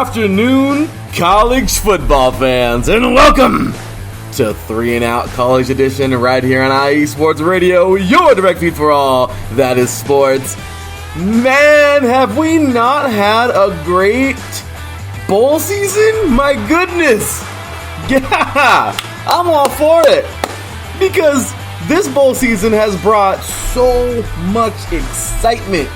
afternoon, college football fans, and welcome to 3 and Out College Edition right here on IE Sports Radio, your direct feed for all that is sports. Man, have we not had a great bowl season? My goodness. Yeah, I'm all for it. Because this bowl season has brought so much excitement.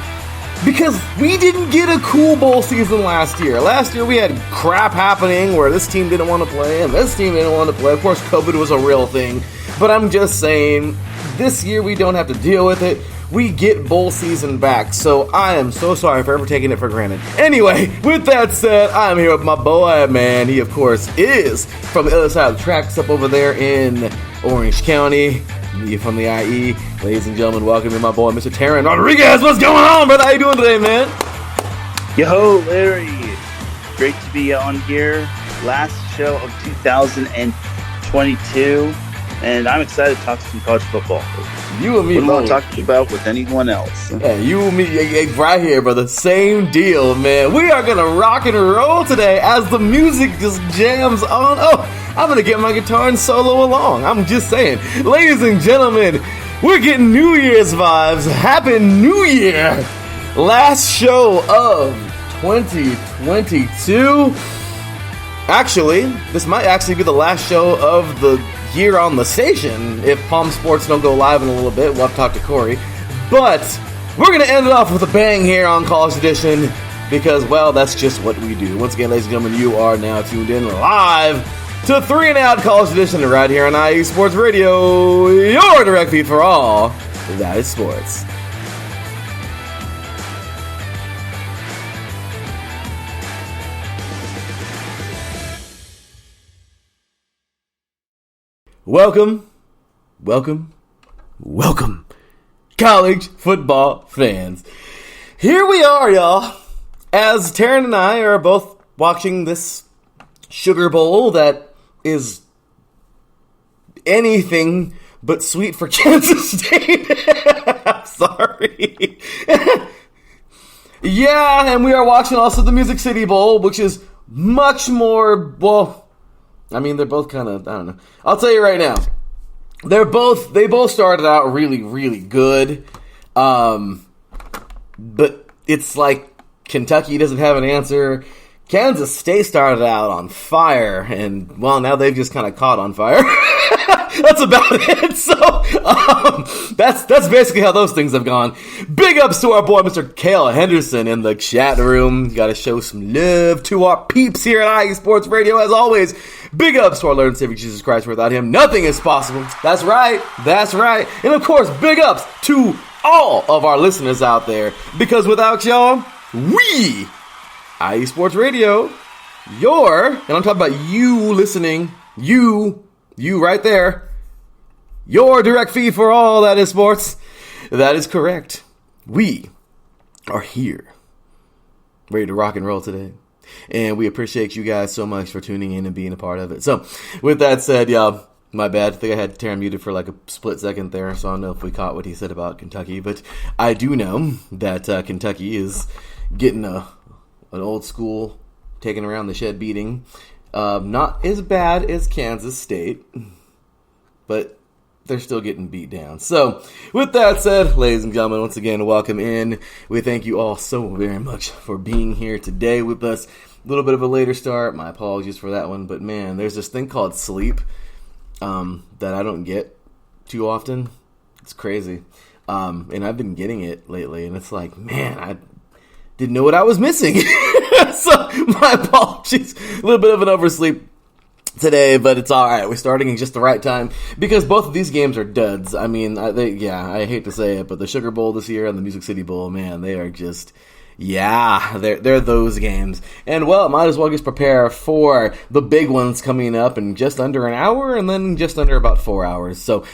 Because we didn't get a cool bowl season last year. Last year we had crap happening where this team didn't want to play and this team didn't want to play. Of course, COVID was a real thing. But I'm just saying, this year we don't have to deal with it. We get bowl season back. So I am so sorry for ever taking it for granted. Anyway, with that said, I'm here with my boy, man. He, of course, is from the other side of the tracks up over there in Orange County. Me from the IE. Ladies and gentlemen, welcome to my boy, Mr. Teran Rodriguez. What's going on, brother? How you doing today, man? Yo, Larry. Great to be on here. Last show of 2022. And I'm excited to talk some college football. You and me what I'm talking about with anyone else. Yeah, you and me right here, brother. Same deal, man. We are going to rock and roll today as the music just jams on. Oh, I'm going to get my guitar and solo along. I'm just saying. Ladies and gentlemen, we're getting New Year's vibes. Happy New Year. Last show of 2022. Actually, this might actually be the last show of the year on the station. If Palm Sports don't go live in a little bit, we'll have to talk to Corey. But we're going to end it off with a bang here on College Edition because, well, that's just what we do. Once again, ladies and gentlemen, you are now tuned in live to 3 and Out College Edition right here on IE Sports Radio, your direct feed for all that is sports. Welcome, college football fans. Here we are, y'all, as Teran and I are both watching this Sugar Bowl that is anything but sweet for Kansas State. Sorry. Yeah, and we are watching also the Music City Bowl, which is much more, well, I mean, they're both kind of, I don't know. I'll tell you right now. They both started out really, really good. But it's like Kentucky doesn't have an answer. Kansas State started out on fire, and, well, now they've just kind of caught on fire. That's about it. So, that's basically how those things have gone. Big ups to our boy, Mr. Cale Henderson, in the chat room. Got to show some love to our peeps here at IE Sports Radio, as always. Big ups to our Lord and Savior Jesus Christ. Without him, nothing is possible. That's right. And, of course, big ups to all of our listeners out there, because without y'all, we, IE Sports Radio, and I'm talking about you listening, you right there, your direct feed for all that is sports. That is correct. We are here, ready to rock and roll today. And we appreciate you guys so much for tuning in and being a part of it. So, with that said, y'all, my bad. I think I had Teran muted for like a split second there, so I don't know if we caught what he said about Kentucky. But I do know that Kentucky is getting an old school taking around the shed beating. Not as bad as Kansas State, but they're still getting beat down. So, with that said, ladies and gentlemen, once again, welcome in. We thank you all so very much for being here today with us. A little bit of a later start. My apologies for that one. But, man, there's this thing called sleep that I don't get too often. It's crazy. And I've been getting it lately. And it's like, man, I didn't know what I was missing. So, my apologies. A little bit of an oversleep today, but it's all right. We're starting in just the right time because both of these games are duds. I mean, I hate to say it, but the Sugar Bowl this year and the Music City Bowl, man, they are just, they're those games. And, well, might as well just prepare for the big ones coming up in just under an hour and then just under about 4 hours. So,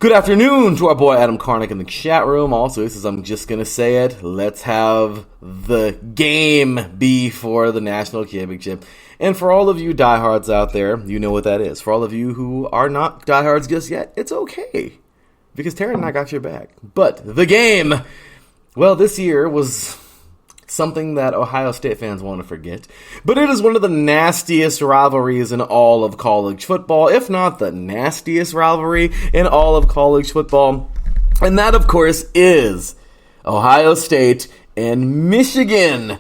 good afternoon to our boy Adam Karnick in the chat room. Also, this is, I'm just going to say it, let's have the game be for the national championship. And for all of you diehards out there, you know what that is. For all of you who are not diehards just yet, it's okay. Because Teran and I got your back. But the game, well, this year was something that Ohio State fans want to forget. But it is one of the nastiest rivalries in all of college football, if not the nastiest rivalry in all of college football. And that, of course, is Ohio State and Michigan.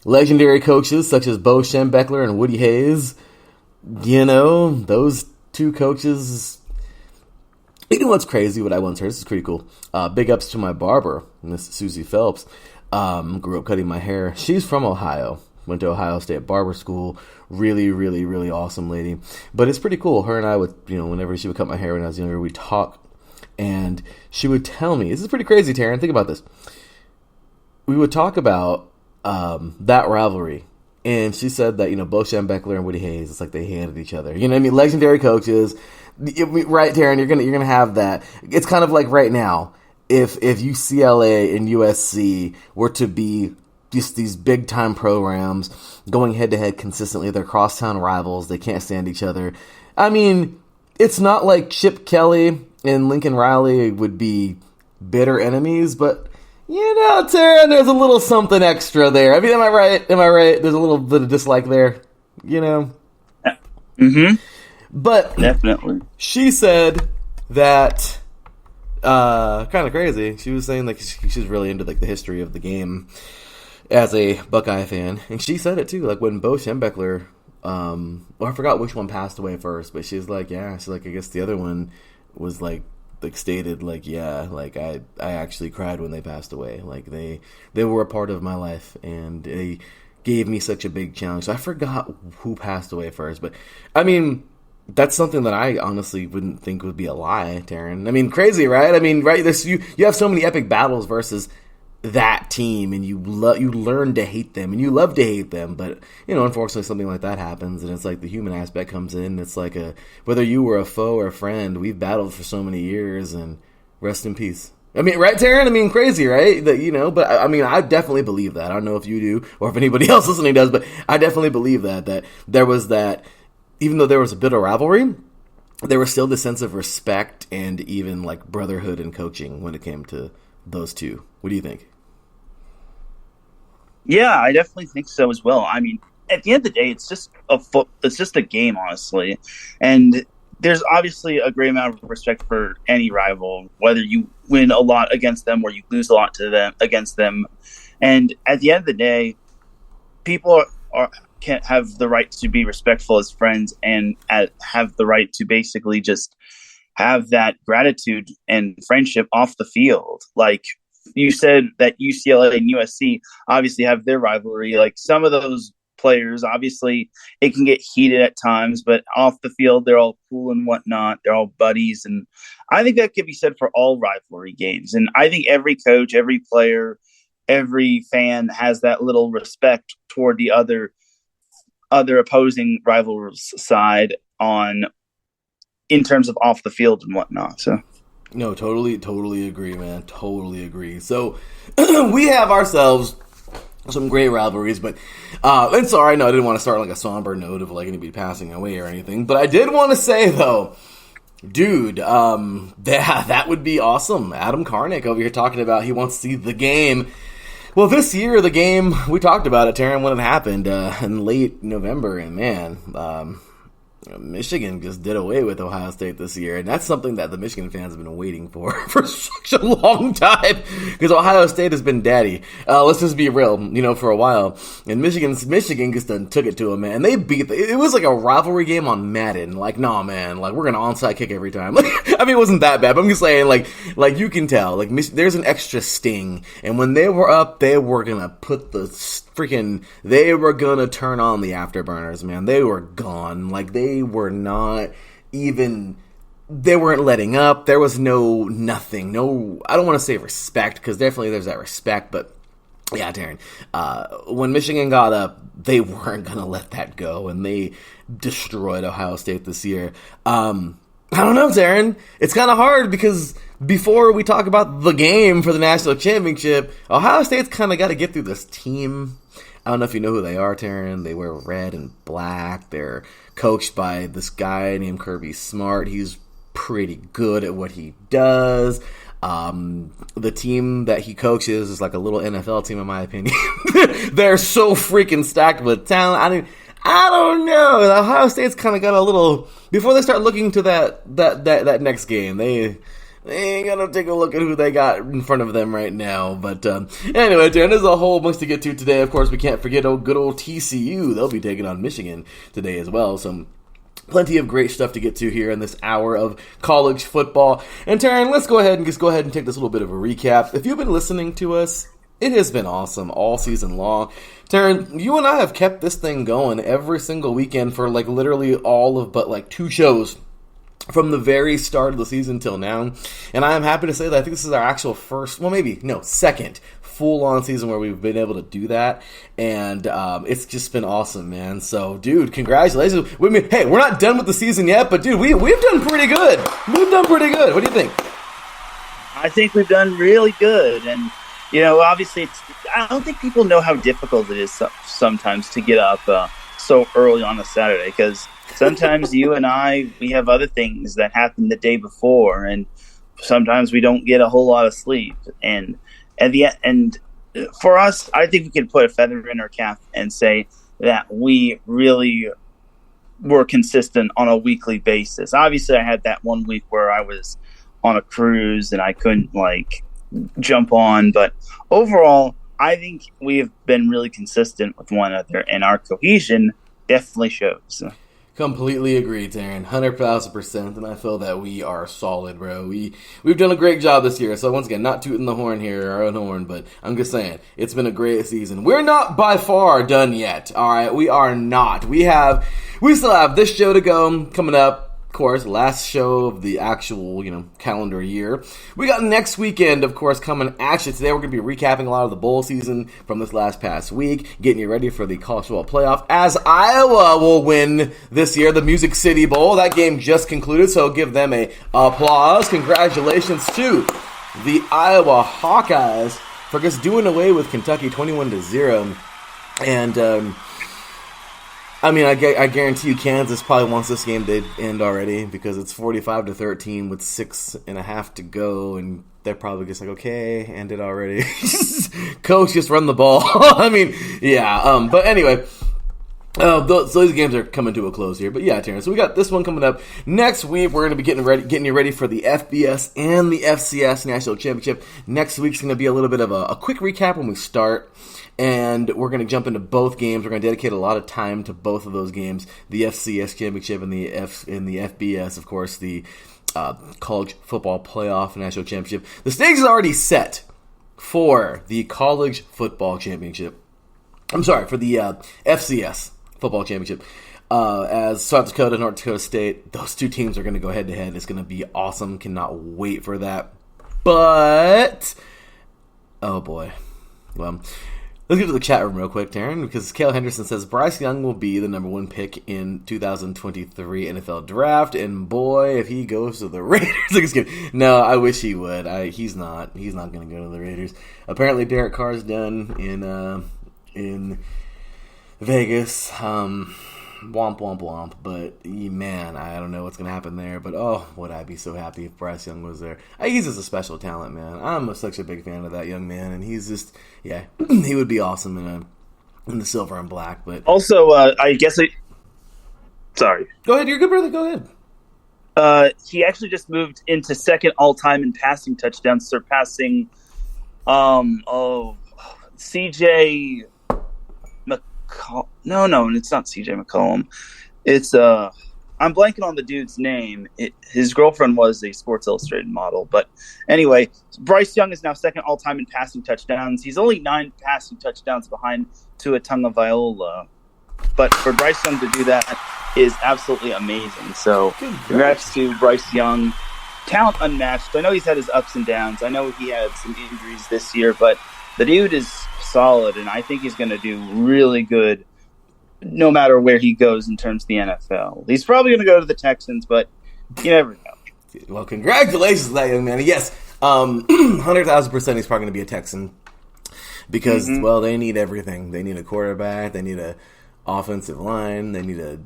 Legendary coaches such as Bo Schembechler and Woody Hayes. You know, those two coaches. You know what's crazy? What I once heard. This is pretty cool. Big ups to my barber, Miss Susie Phelps. Grew up cutting my hair. She's from Ohio. Went to Ohio State barber school. Really, really, really awesome lady. But it's pretty cool. Her and I would, whenever she would cut my hair when I was younger, we'd talk. And she would tell me, this is pretty crazy, Teran. Think about this. We would talk about that rivalry. And she said that, Bo Schembechler and Woody Hayes, it's like they hated each other. You know what I mean? Legendary coaches. Right, Teran, you're gonna have that. It's kind of like right now, if UCLA and USC were to be just these big time programs going head to head consistently, they're crosstown rivals, they can't stand each other. I mean, it's not like Chip Kelly and Lincoln Riley would be bitter enemies, but Teran, there's a little something extra there. I mean, am I right? There's a little bit of dislike there, Mm-hmm. But definitely, she said that kind of crazy. She was saying she's really into the history of the game as a Buckeye fan, and she said it too. Like when Bo Schembechler, I forgot which one passed away first, but she's like, I guess the other one was stated I actually cried when they passed away. Like they were a part of my life, and they gave me such a big challenge. So I forgot who passed away first, but I mean, that's something that I honestly wouldn't think would be a lie, Teran. I mean, crazy, right? I mean, right? You have so many epic battles versus that team, and you learn to hate them, and you love to hate them. But unfortunately, something like that happens, and it's like the human aspect comes in. It's like whether you were a foe or a friend, we've battled for so many years, and rest in peace. I mean, right, Teran? I mean, crazy, right? But I mean, I definitely believe that. I don't know if you do or if anybody else listening does, but I definitely believe that there was that. Even though there was a bit of rivalry, there was still this sense of respect and even brotherhood in coaching when it came to those two. What do you think? Yeah, I definitely think so as well. I mean, at the end of the day, it's just a game, honestly, and there's obviously a great amount of respect for any rival, whether you win a lot against them or you lose a lot against them. And at the end of the day, people can't have the right to be respectful as friends and have the right to basically just have that gratitude and friendship off the field. Like you said that UCLA and USC obviously have their rivalry. Like some of those players, obviously it can get heated at times, but off the field, they're all cool and whatnot. They're all buddies. And I think that could be said for all rivalry games. And I think every coach, every player, every fan has that little respect toward the other opposing rivals side in terms of off the field and whatnot. So no, totally agree, man. Totally agree. So we have ourselves some great rivalries, but and sorry, no, I didn't want to start a somber note of anybody passing away or anything, but I did want to say though, dude, that would be awesome. Adam Karnick over here talking about he wants to see the game. Well, this year, the game, we talked about it, Teran, when it happened in late November, and man, Michigan just did away with Ohio State this year, and that's something that the Michigan fans have been waiting for such a long time, because Ohio State has been daddy. Let's just be real, for a while, and Michigan just took it to them, man, and they beat, it was like a rivalry game on Madden, nah, man, we're gonna onside kick every time, I mean, it wasn't that bad, but I'm just saying, you can tell, there's an extra sting, and when they were up, they were gonna put they were gonna turn on the afterburners, man. They were gone. They weren't letting up. There was nothing. I don't want to say respect, because definitely there's that respect, but yeah, Teran, when Michigan got up, they weren't gonna let that go, and they destroyed Ohio State this year. I don't know, Teran. It's kind of hard, because before we talk about the game for the national championship, Ohio State's kind of got to get through this team. I don't know if you know who they are, Teran. They wear red and black. They're coached by this guy named Kirby Smart. He's pretty good at what he does. The team that he coaches is like a little NFL team, in my opinion. They're so freaking stacked with talent. I don't know. Ohio State's kind of got a little, before they start looking to that next game, they ain't gonna take a look at who they got in front of them right now. But anyway, Darren, there's a whole bunch to get to today. Of course, we can't forget good old TCU. They'll be taking on Michigan today as well. So plenty of great stuff to get to here in this hour of college football. And Teran, let's go ahead and take this little bit of a recap. If you've been listening to us, it has been awesome all season long. Teran, you and I have kept this thing going every single weekend for like literally all of but like 2 shows from the very start of the season till now. And I am happy to say that I think this is our actual second full-on season where we've been able to do that. And it's just been awesome, man. So, dude, congratulations. Hey, we're not done with the season yet, but, dude, we've done pretty good. We've done pretty good. What do you think? I think we've done really good. And, obviously, I don't think people know how difficult it is sometimes to get up so early on a Saturday, because sometimes you and we have other things that happen the day before, and sometimes we don't get a whole lot of sleep. And for us, I think we can put a feather in our cap and say that we really were consistent on a weekly basis. Obviously, I had that one week where I was on a cruise and I couldn't jump on, but overall, I think we have been really consistent with one another, and our cohesion definitely shows. Completely agree, Teran. 100,000%, and I feel that we are solid, bro. We've done a great job this year. So once again, not tooting the horn here, our own horn, but I'm just saying, it's been a great season. We're not by far done yet, all right? We are not. We still have this show to go coming up. Of course, last show of the actual, calendar year. We got next weekend, of course, coming at you. Today we're going to be recapping a lot of the bowl season from this past week, getting you ready for the college football playoff, as Iowa will win this year, the Music City Bowl. That game just concluded, so give them a applause. Congratulations to the Iowa Hawkeyes for just doing away with Kentucky 21-0. And, I guarantee you Kansas probably wants this game to end already because it's 45-13 with 6.5 to go, and they're probably just like, okay, end it already. Coach, just run the ball. But anyway, so these games are coming to a close here. But yeah, Terrence, so we got this one coming up next week. We're going to be getting you ready for the FBS and the FCS National Championship. Next week's going to be a little bit of a quick recap when we start. And we're going to jump into both games. We're going to dedicate a lot of time to both of those games, the FCS Championship and the FBS, of course, the College Football Playoff National Championship. The stage is already set for the College Football Championship. I'm sorry, for the FCS Football Championship. As South Dakota, North Dakota State, those two teams are going to go head-to-head. It's going to be awesome. Cannot wait for that. But, oh boy. Well, let's get to the chat room real quick, Teran, because Cale Henderson says Bryce Young will be the number 1 pick in 2023 NFL Draft, and boy, if he goes to the Raiders, no, I wish he would. He's not going to go to the Raiders. Apparently, Derek Carr's done in Vegas. Womp womp womp. But man, I don't know what's gonna happen there. But oh, would I be so happy if Bryce Young was there? He's just a special talent, man. I'm such a big fan of that young man, and he's just he would be awesome in the silver and black. But also, I guess sorry. Go ahead, you're good, brother. Go ahead. He actually just moved into second all-time in passing touchdowns, surpassing CJ. No, it's not CJ McCollum. It's I'm blanking on the dude's name. His girlfriend was a Sports Illustrated model, but anyway, Bryce Young is now second all-time in passing touchdowns. He's only 9 passing touchdowns behind Tua Tagovailoa, but for Bryce Young to do that is absolutely amazing. So, congrats to Bryce Young. Talent unmatched. I know he's had his ups and downs. I know he had some injuries this year, but the dude is solid, and I think he's going to do really good no matter where he goes in terms of the NFL. He's probably going to go to the Texans, but you never know. Well, congratulations to that young man. Yes, 100,000% he's probably going to be a Texan because, well, they need everything. They need a quarterback. They need an offensive line. They need a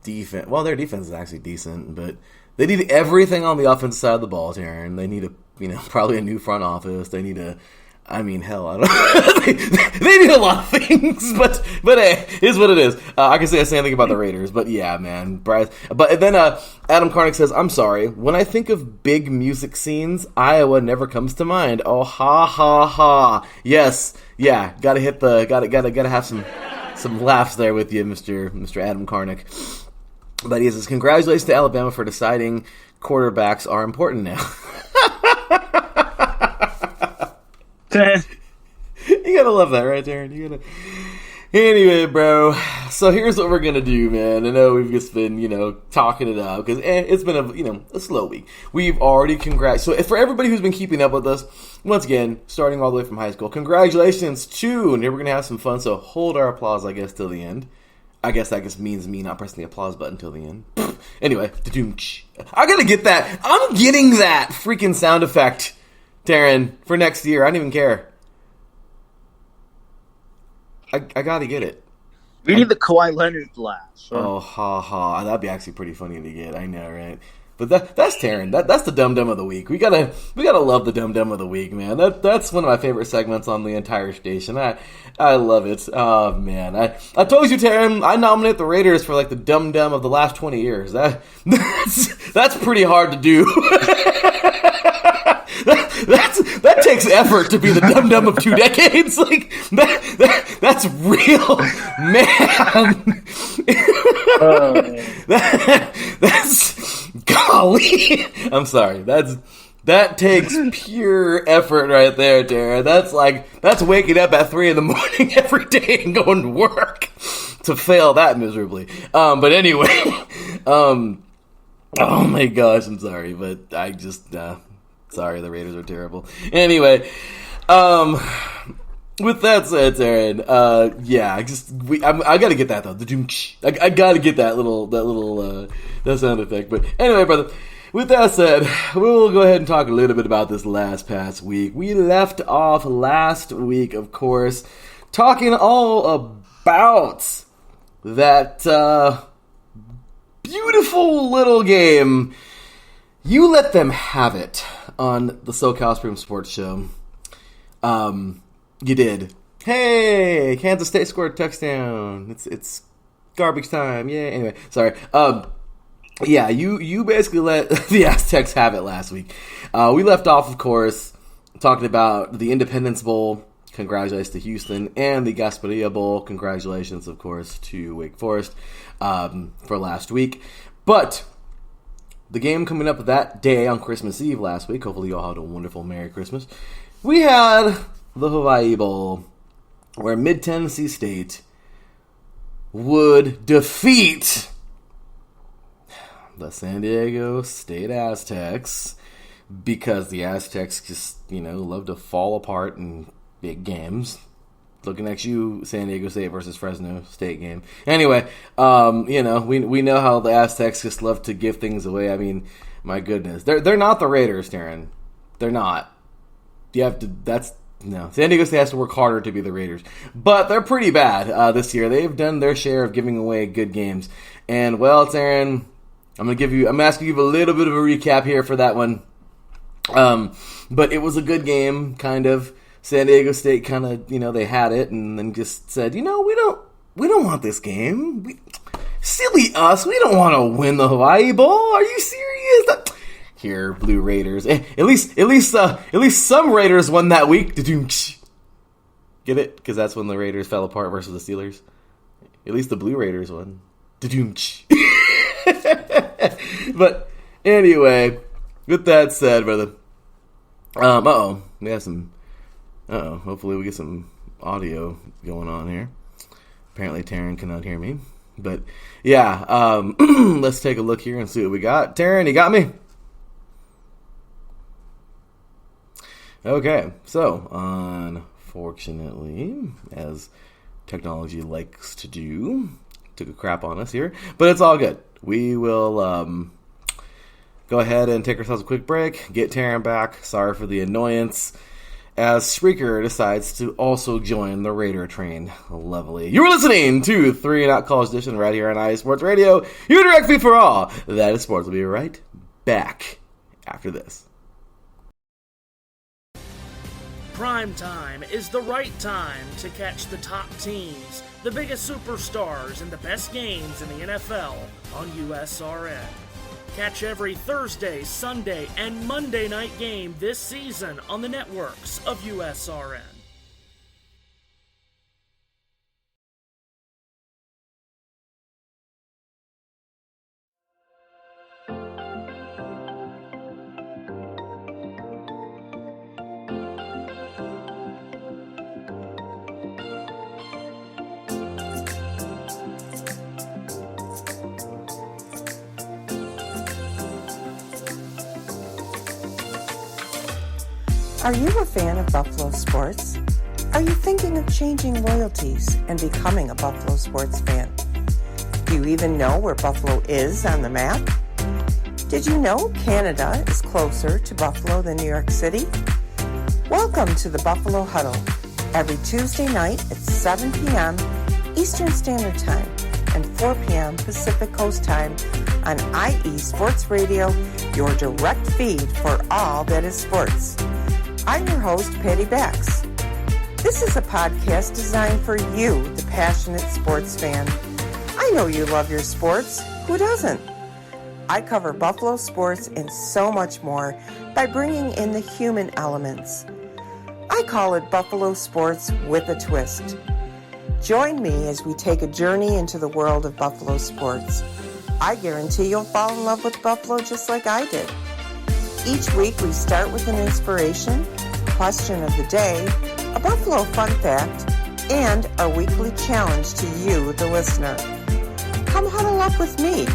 defense. Well, their defense is actually decent, but they need everything on the offensive side of the ball, Teran. They need a probably a new front office. They need I don't know. they need a lot of things, but hey, it is what it is. I can say the same thing about the Raiders, but yeah, man. Bryce. But then Adam Karnick says, "I'm sorry. When I think of big music scenes, Iowa never comes to mind. Oh, ha ha ha. Yes, yeah. Gotta have some laughs there with you, Mr. Adam Karnick." But he says, "Congratulations to Alabama for deciding quarterbacks are important now." You gotta love that, right, Teran? Anyway, bro. So here's what we're gonna do, man. I know we've just been, talking it up because it's been a slow week. We've already So for everybody who's been keeping up with us, once again, starting all the way from high school, congratulations to, and here we're gonna have some fun. So hold our applause, I guess, till the end. I guess that just means me not pressing the applause button till the end. Anyway, I gotta get that. I'm getting that freaking sound effect, Teran, for next year. I don't even care. I gotta get it. We need the Kawhi Leonard flash. Oh, ha ha. That'd be actually pretty funny to get. I know, right? But that's Teran. That's the Dum Dum of the Week. We gotta love the Dum Dum of the Week, man. That's one of my favorite segments on the entire station. I love it. Oh man. I told you, Teran, I nominate the Raiders for like the Dum Dum of the last 20 years. That's pretty hard to do. That takes effort to be the Dum Dum of 2 decades. Like that's real, man. That's golly. I'm sorry. That takes pure effort right there, Teran. That's waking up at 3 a.m. every day and going to work to fail that miserably. But anyway, oh my gosh, I'm sorry, but I just sorry, the Raiders are terrible. Anyway, with that said, Teran, I gotta get that though. I gotta get that that sound effect. But anyway, brother, with that said, we'll go ahead and talk a little bit about this past week. We left off last week, of course, talking all about that beautiful little game. You let them have it on the SoCal Supreme Sports Show. You did. Hey, Kansas State scored a touchdown. It's garbage time. Yeah. Anyway, sorry. Yeah, you basically let the Aztecs have it last week. We left off, of course, talking about the Independence Bowl. Congratulations to Houston, and the Gasparilla Bowl. Congratulations, of course, to Wake Forest for last week. But the game coming up that day on Christmas Eve last week, hopefully you all had a wonderful Merry Christmas, we had the Hawaii Bowl, where Mid-Tennessee State would defeat the San Diego State Aztecs, because the Aztecs just, love to fall apart in big games. Looking at you, San Diego State versus Fresno State game. Anyway, we know how the Aztecs just love to give things away. I mean, my goodness, they're not the Raiders, Teran. They're not. You have to. San Diego State has to work harder to be the Raiders, but they're pretty bad this year. They've done their share of giving away good games. And well, Teran, I'm asking you a little bit of a recap here for that one. But it was a good game, kind of. San Diego State kind of, they had it and then just said, we don't want this game. Silly us. We don't want to win the Hawaii Bowl. Are you serious? Here, Blue Raiders. At least some Raiders won that week. Get it? Because that's when the Raiders fell apart versus the Steelers. At least the Blue Raiders won. But anyway, with that said, brother. We have some. Hopefully we get some audio going on here. Apparently Teran cannot hear me. But, yeah, let's take a look here and see what we got. Teran, you got me? Okay, so, unfortunately, as technology likes to do, took a crap on us here. But it's all good. We will go ahead and take ourselves a quick break, get Teran back. Sorry for the annoyance, as Spreaker decides to also join the Raider train. Lovely. You were listening to 3 and Out College Edition right here on IA Sports Radio. Your direct feed for all that is sports. We'll be right back after this. prime time is the right time to catch the top teams, the biggest superstars, and the best games in the NFL on USRN. Catch every Thursday, Sunday, and Monday night game this season on the networks of USRN. Are you a fan of Buffalo sports? Are you thinking of changing loyalties and becoming a Buffalo sports fan? Do you even know where Buffalo is on the map? Did you know Canada is closer to Buffalo than New York City? Welcome to the Buffalo Huddle, every Tuesday night at 7 p.m. Eastern Standard Time and 4 p.m. Pacific Coast Time on IE Sports Radio, your direct feed for all that is sports. I'm your host, Patty Bax. This is a podcast designed for you, the passionate sports fan. I know you love your sports. Who doesn't? I cover Buffalo sports and so much more by bringing in the human elements. I call it Buffalo Sports with a Twist. Join me as we take a journey into the world of Buffalo sports. I guarantee you'll fall in love with Buffalo just like I did. Each week we start with an inspiration, question of the day, a Buffalo fun fact, and our weekly challenge to you, the listener. Come huddle up with me.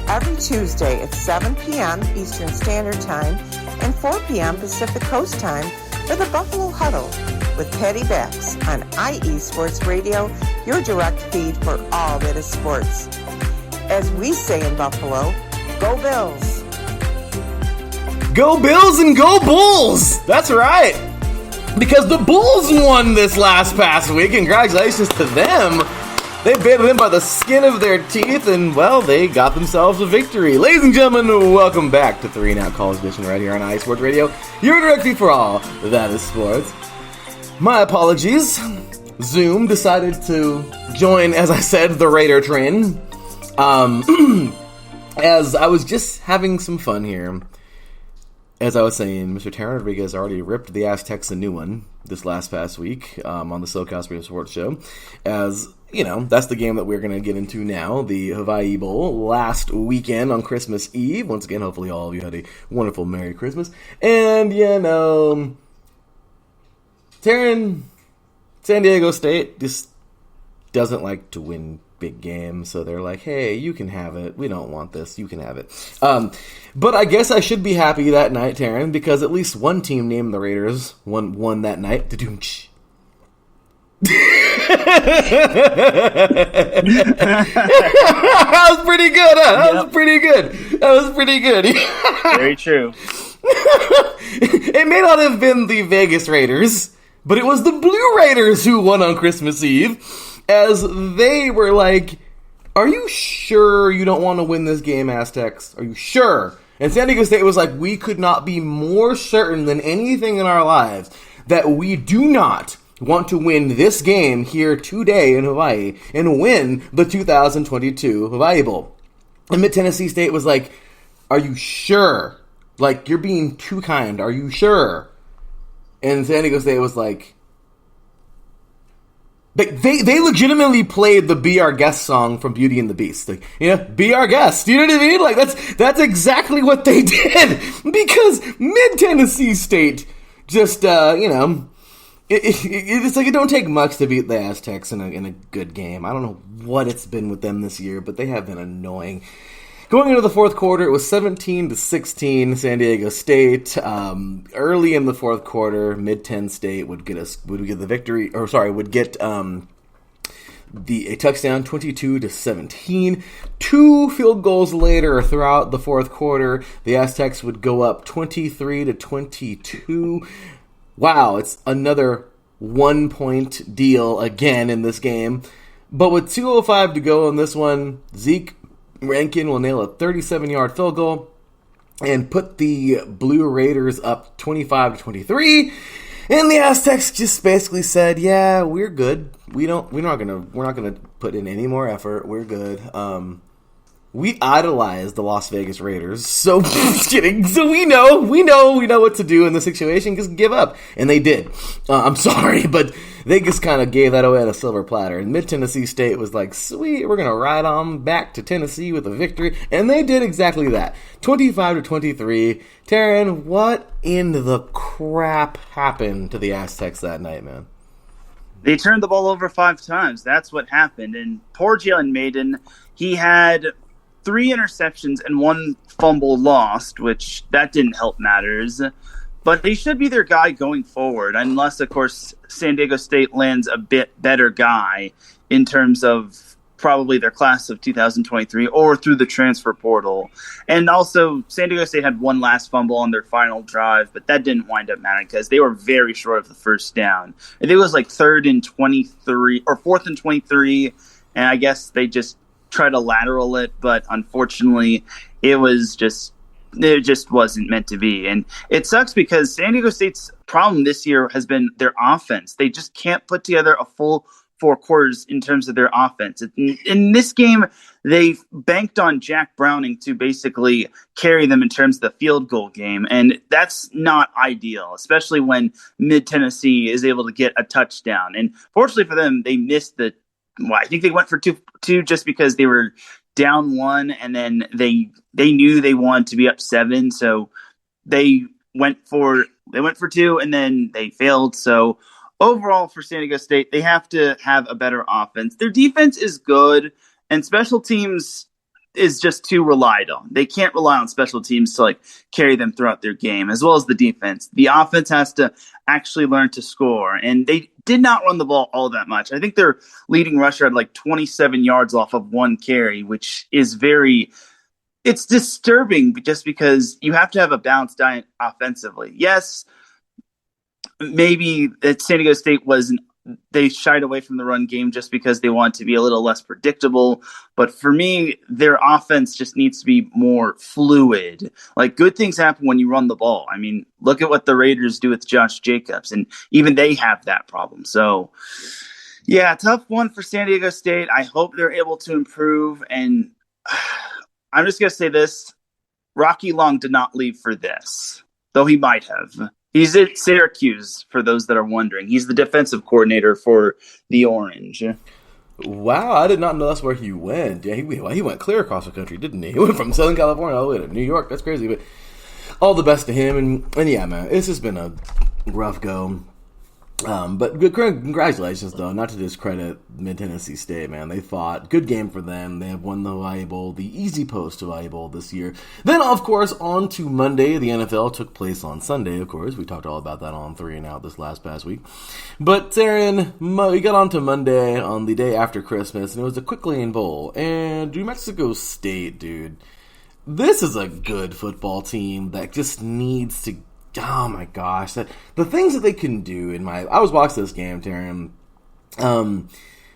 Every Tuesday at 7 p.m. Eastern Standard Time and 4 p.m. Pacific Coast Time for the Buffalo Huddle with Patty Bax on IE Sports Radio, your direct feed for all that is sports. As we say in Buffalo, go Bills! Go Bills and go Bulls! That's right! Because the Bulls won this past week. Congratulations to them. They bit them by the skin of their teeth, and, well, they got themselves a victory. Ladies and gentlemen, welcome back to 3 and Out College Edition right here on IE Sports Radio. Your direct feed for all that is sports. My apologies. Zoom decided to join, as I said, the Raider train. As I was just having some fun here. As I was saying, Mr. Teran Rodriguez already ripped the Aztecs a new one this past week on the SoCal Sports Show. As, you know, that's the game that we're going to get into now, the Hawaii Bowl, last weekend on Christmas Eve. Once again, hopefully all of you had a wonderful Merry Christmas. And, you know, San Diego State just doesn't like to win big game, so they're like, hey, you can have it. We don't want this. You can have it. But I guess I should be happy that night, Teran, because at least one team named the Raiders won that night. That was pretty good, huh? That was pretty good. Very true. It may not have been the Vegas Raiders, but it was the Blue Raiders who won on Christmas Eve. As they were like, are you sure you don't want to win this game, Aztecs? Are you sure? And San Diego State was like, we could not be more certain than anything in our lives that we do not want to win this game here today in Hawaii and win the 2022 Hawaii Bowl. And Mid-Tennessee State was like, are you sure? Like, you're being too kind. Are you sure? And San Diego State was like, They legitimately played the Be Our Guest song from Beauty and the Beast. Like, you know, be our guest. You know what I mean? Like, that's exactly what they did. Because Mid-Tennessee State just, you know, it's like it don't take much to beat the Aztecs in a good game. I don't know what it's been with them this year, but they have been annoying. Going into the fourth quarter, it was 17-16 San Diego State. Early in the fourth quarter, Mid-Ten State would get the victory, or sorry, would get a touchdown, 22-17. 2 field goals later, throughout the fourth quarter, the Aztecs would go up 23-22. Wow, it's another 1-point deal again in this game. But with 2:05 to go in this one, Zeke Rankin will nail a 37-yard field goal and put the Blue Raiders up 25-23. And the Aztecs just basically said, "Yeah, we're good. We're not gonna put in any more effort. We're good." We idolize the Las Vegas Raiders, so just kidding. So we know what to do in this situation. Just give up, and they did. I'm sorry, but they just kind of gave that away on a silver platter. And Mid-Tennessee State was like, "Sweet, we're gonna ride on back to Tennessee with a victory," and they did exactly that. 25-23. Teran, what in the crap happened to the Aztecs that night, man? They turned the ball over 5 times. That's what happened. And poor Jalen Maiden, he had 3 interceptions and 1 fumble lost, which that didn't help matters. But he should be their guy going forward, unless, of course, San Diego State lands a bit better guy in terms of probably their class of 2023 or through the transfer portal. And also, San Diego State had 1 last fumble on their final drive, but that didn't wind up mattering because they were very short of the first down. I think it was like 3rd and 23 or 4th and 23, and I guess they just try to lateral it, but unfortunately it just wasn't meant to be. And it sucks because San Diego State's problem this year has been their offense. They just can't put together a full 4 quarters in terms of their offense. In this game, they banked on Jack Browning to basically carry them in terms of the field goal game, and that's not ideal, especially when Mid-Tennessee is able to get a touchdown. And fortunately for them, they missed I think they went for two just because they were down 1, and then they knew they wanted to be up 7, so they went for 2, and then they failed. So overall, for San Diego State, they have to have a better offense. Their defense is good, and special teams is just too relied on. They can't rely on special teams to carry them throughout their game, as well as the defense. The offense has to actually learn to score, and they did not run the ball all that much. I think their leading rusher had 27 yards off of 1 carry, which is it's disturbing just because you have to have a balanced diet offensively. Yes, maybe San Diego State they shied away from the run game just because they want to be a little less predictable. But for me, their offense just needs to be more fluid. Good things happen when you run the ball. I mean, look at what the Raiders do with Josh Jacobs, and even they have that problem. So, yeah, tough one for San Diego State. I hope they're able to improve. And I'm just going to say this. Rocky Long did not leave for this, though he might have. He's at Syracuse, for those that are wondering. He's the defensive coordinator for the Orange. Wow, I did not know that's where he went. Yeah, he went clear across the country, didn't he? He went from Southern California all the way to New York. That's crazy, but all the best to him. And yeah, man, it's just been a rough go. But good, congratulations, though. Not to discredit Mid-Tennessee State, man. They fought. Good game for them. They have won the Hawaii Bowl, the Easy Post Hawaii Bowl this year. Then, of course, on to Monday. The NFL took place on Sunday, of course. We talked all about that on 3 and Out this past week. But, Teran, we got on to Monday on the day after Christmas, and it was the Quick Lane Bowl. And New Mexico State, dude, this is a good football team that just needs to. Oh my gosh, the things that they can do I was watching this game, Teran.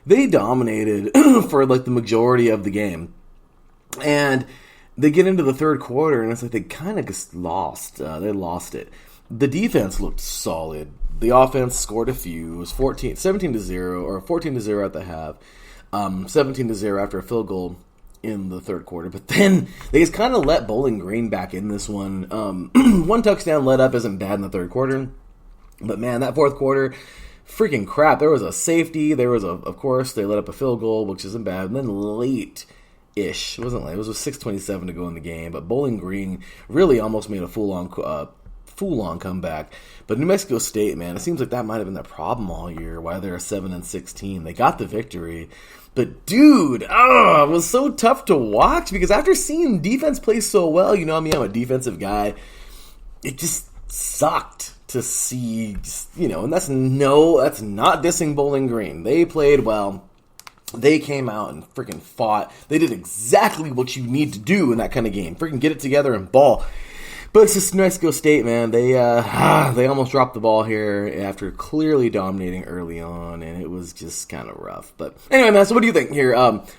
They dominated for the majority of the game, and they get into the third quarter, and it's they kind of just lost. They lost it. The defense looked solid. The offense scored a few. It was 17-0 or 14-0 at the half, 17-0 after a field goal in the third quarter. But then they just kind of let Bowling Green back in this one. 1 touchdown let up isn't bad in the third quarter, but man, that fourth quarter, freaking crap. There was a safety. There was of course, they let up a field goal, which isn't bad. And then late-ish, it wasn't late. It was 6:27 to go in the game, but Bowling Green really almost made a full-on comeback. But New Mexico State, man, it seems like that might have been the problem all year, why they're a 7-16. They got the victory. But, dude, it was so tough to watch because after seeing defense play so well, I'm a defensive guy, it just sucked to see, and that's not dissing Bowling Green. They played well. They came out and freaking fought. They did exactly what you need to do in that kind of game. Freaking get it together and ball. But it's just New Mexico State, man. They almost dropped the ball here after clearly dominating early on, and it was just kind of rough. But anyway, man, so what do you think here?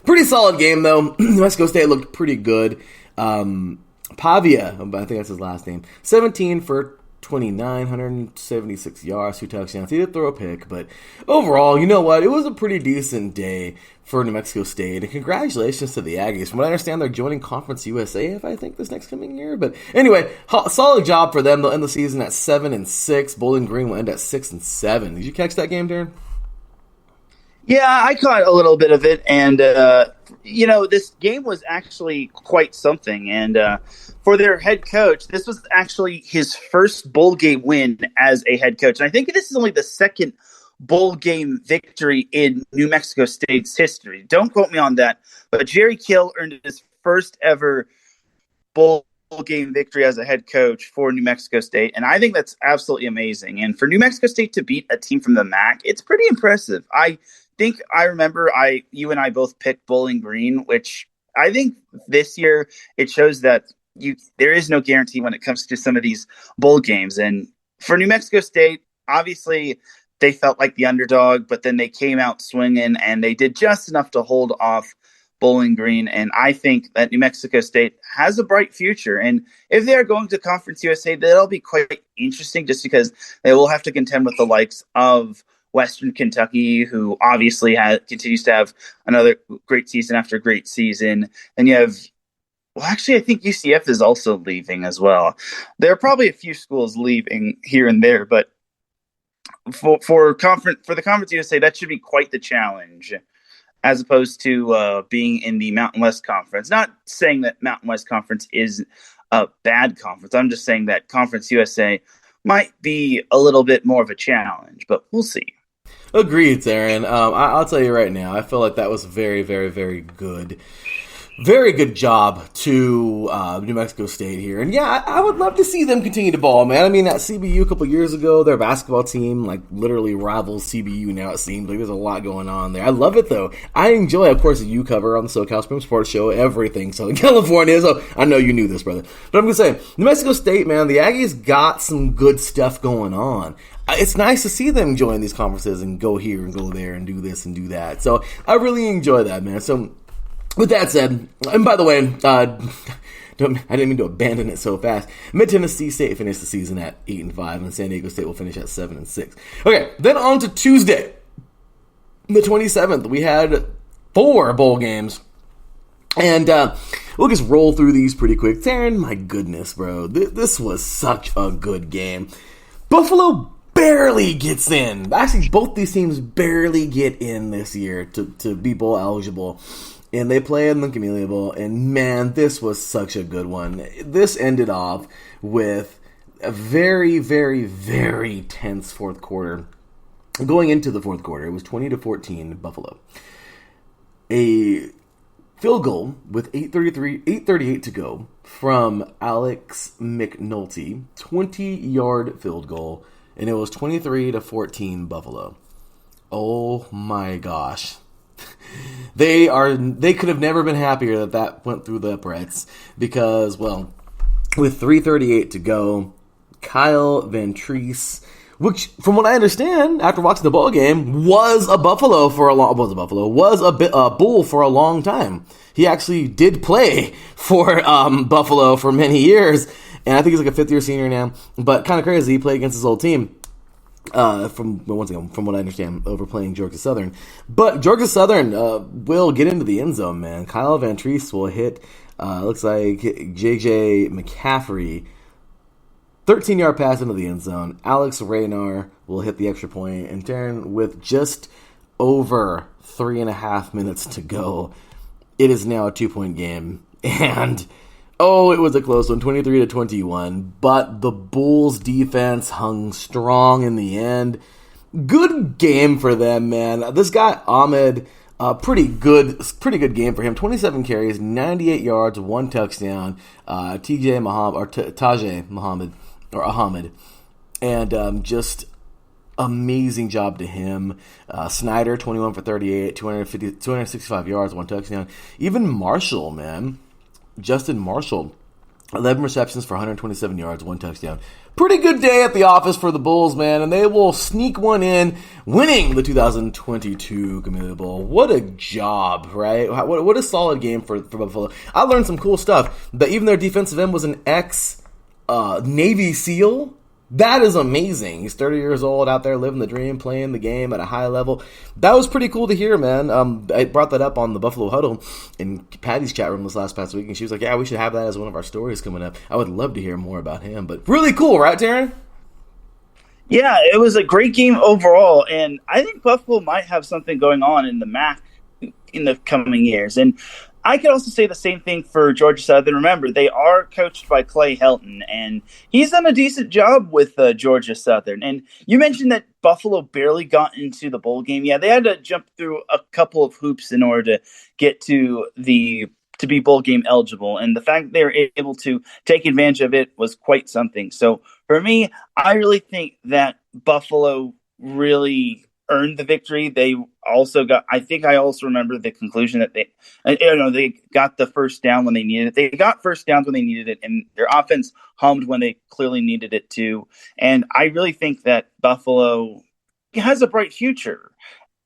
Pretty solid game, though. New Mexico State looked pretty good. Pavia, I think that's his last name, 17 for 29, 176 yards, 2 touchdowns. He did throw a pick, but overall, you know what? It was a pretty decent day for New Mexico State, and congratulations to the Aggies. From what I understand, they're joining Conference USA, if I think, this next coming year. But anyway, solid job for them. They'll end the season at 7-6. Bowling Green will end at 6-7. Did you catch that game, Darren? Yeah, I caught a little bit of it, and this game was actually quite something. And for their head coach, this was actually his first bowl game win as a head coach. And I think this is only the second bowl game victory in New Mexico State's history. Don't quote me on that, but Jerry Kill earned his first ever bowl game victory as a head coach for New Mexico State, and I think that's absolutely amazing. And for New Mexico State to beat a team from the MAC, it's pretty impressive. I think I remember you and I both picked Bowling Green, which I think this year it shows that there is no guarantee when it comes to some of these bowl games. And for New Mexico State, obviously they felt like the underdog, but then they came out swinging and they did just enough to hold off Bowling Green. And I think that New Mexico State has a bright future. And if they are going to Conference USA, that'll be quite interesting just because they will have to contend with the likes of Western Kentucky, who obviously continues to have another great season after great season. And you have, I think UCF is also leaving as well. There are probably a few schools leaving here and there, but for the Conference USA, that should be quite the challenge, as opposed to being in the Mountain West Conference. Not saying that Mountain West Conference is a bad conference. I'm just saying that Conference USA might be a little bit more of a challenge, but we'll see. Agreed, Teran. I'll tell you right now, I feel like that was very, very, very good. Very good job to New Mexico State here. And yeah, I would love to see them continue to ball, man. I mean, at CBU a couple years ago, their basketball team literally rivals CBU now, it seems. There's a lot going on there. I love it, though. I enjoy, of course, you cover on the SoCal Spring Sports Show everything Southern California. So I know you knew this, brother. But I'm going to say, New Mexico State, man, the Aggies got some good stuff going on. It's nice to see them join these conferences and go here and go there and do this and do that. So I really enjoy that, man. So with that said, and by the way, I didn't mean to abandon it so fast. Mid-Tennessee State finished the season at 8-5, and San Diego State will finish at 7-6. Okay, then on to Tuesday, the 27th. We had 4 bowl games, and we'll just roll through these pretty quick. Teran, my goodness, bro, this was such a good game. Buffalo barely gets in. Actually, both these teams barely get in this year to be bowl eligible. And they play in the Camellia Bowl, and man, this was such a good one. This ended off with a very, very, very tense fourth quarter. Going into the fourth quarter, it was 20-14 Buffalo. A field goal with 8:38 to go from Alex McNulty, 20-yard field goal, and it was 23-14 Buffalo. Oh my gosh. They could have never been happier that went through the uprights because, well, with 3:38 to go, Kyle Van Treese, which, from what I understand, after watching the ball game, was a Bull for a long time. He actually did play for Buffalo for many years, and I think he's like a fifth-year senior now. But kind of crazy, he played against his old team. From what I understand, overplaying Georgia Southern. But Georgia Southern will get into the end zone, man. Kyle Van Treese will hit, looks like J.J. McCaffrey, 13-yard pass into the end zone. Alex Raynar will hit the extra point, and Teran, with just over 3.5 minutes to go, it is now a 2-point game. And oh, it was a close one, 23-21, but the Bulls defense hung strong in the end. Good game for them, man. This guy, Ahmed, pretty good game for him. 27 carries, 98 yards, 1 touchdown. Tajay Muhammad, and just amazing job to him. Snyder, 21 for 38, 265 yards, 1 touchdown. Even Marshall, man. Justin Marshall, 11 receptions for 127 yards, 1 touchdown. Pretty good day at the office for the Bulls, man, and they will sneak one in, winning the 2022 Camellia Bowl. What a job, right? What a solid game for Buffalo. I learned some cool stuff, that even their defensive end was an ex-Navy SEAL. That is amazing. He's 30 years old, out there living the dream, playing the game at a high level. That was pretty cool to hear, man. I brought that up on the Buffalo Huddle in Patty's chat room this past week, and she was like, yeah, we should have that as one of our stories coming up. I would love to hear more about him, but really cool, right, Teran? Yeah, it was a great game overall, and I think Buffalo might have something going on in the MAC in the coming years. And I could also say the same thing for Georgia Southern. Remember, they are coached by Clay Helton, and he's done a decent job with Georgia Southern. And you mentioned that Buffalo barely got into the bowl game. Yeah, they had to jump through a couple of hoops in order to get to be bowl game eligible. And the fact that they were able to take advantage of it was quite something. So for me, I really think that Buffalo really earned the victory. They also I also remember the conclusion that they got the first down when they needed it. They got first downs when they needed it, and their offense hummed when they clearly needed it too. And I really think that Buffalo has a bright future,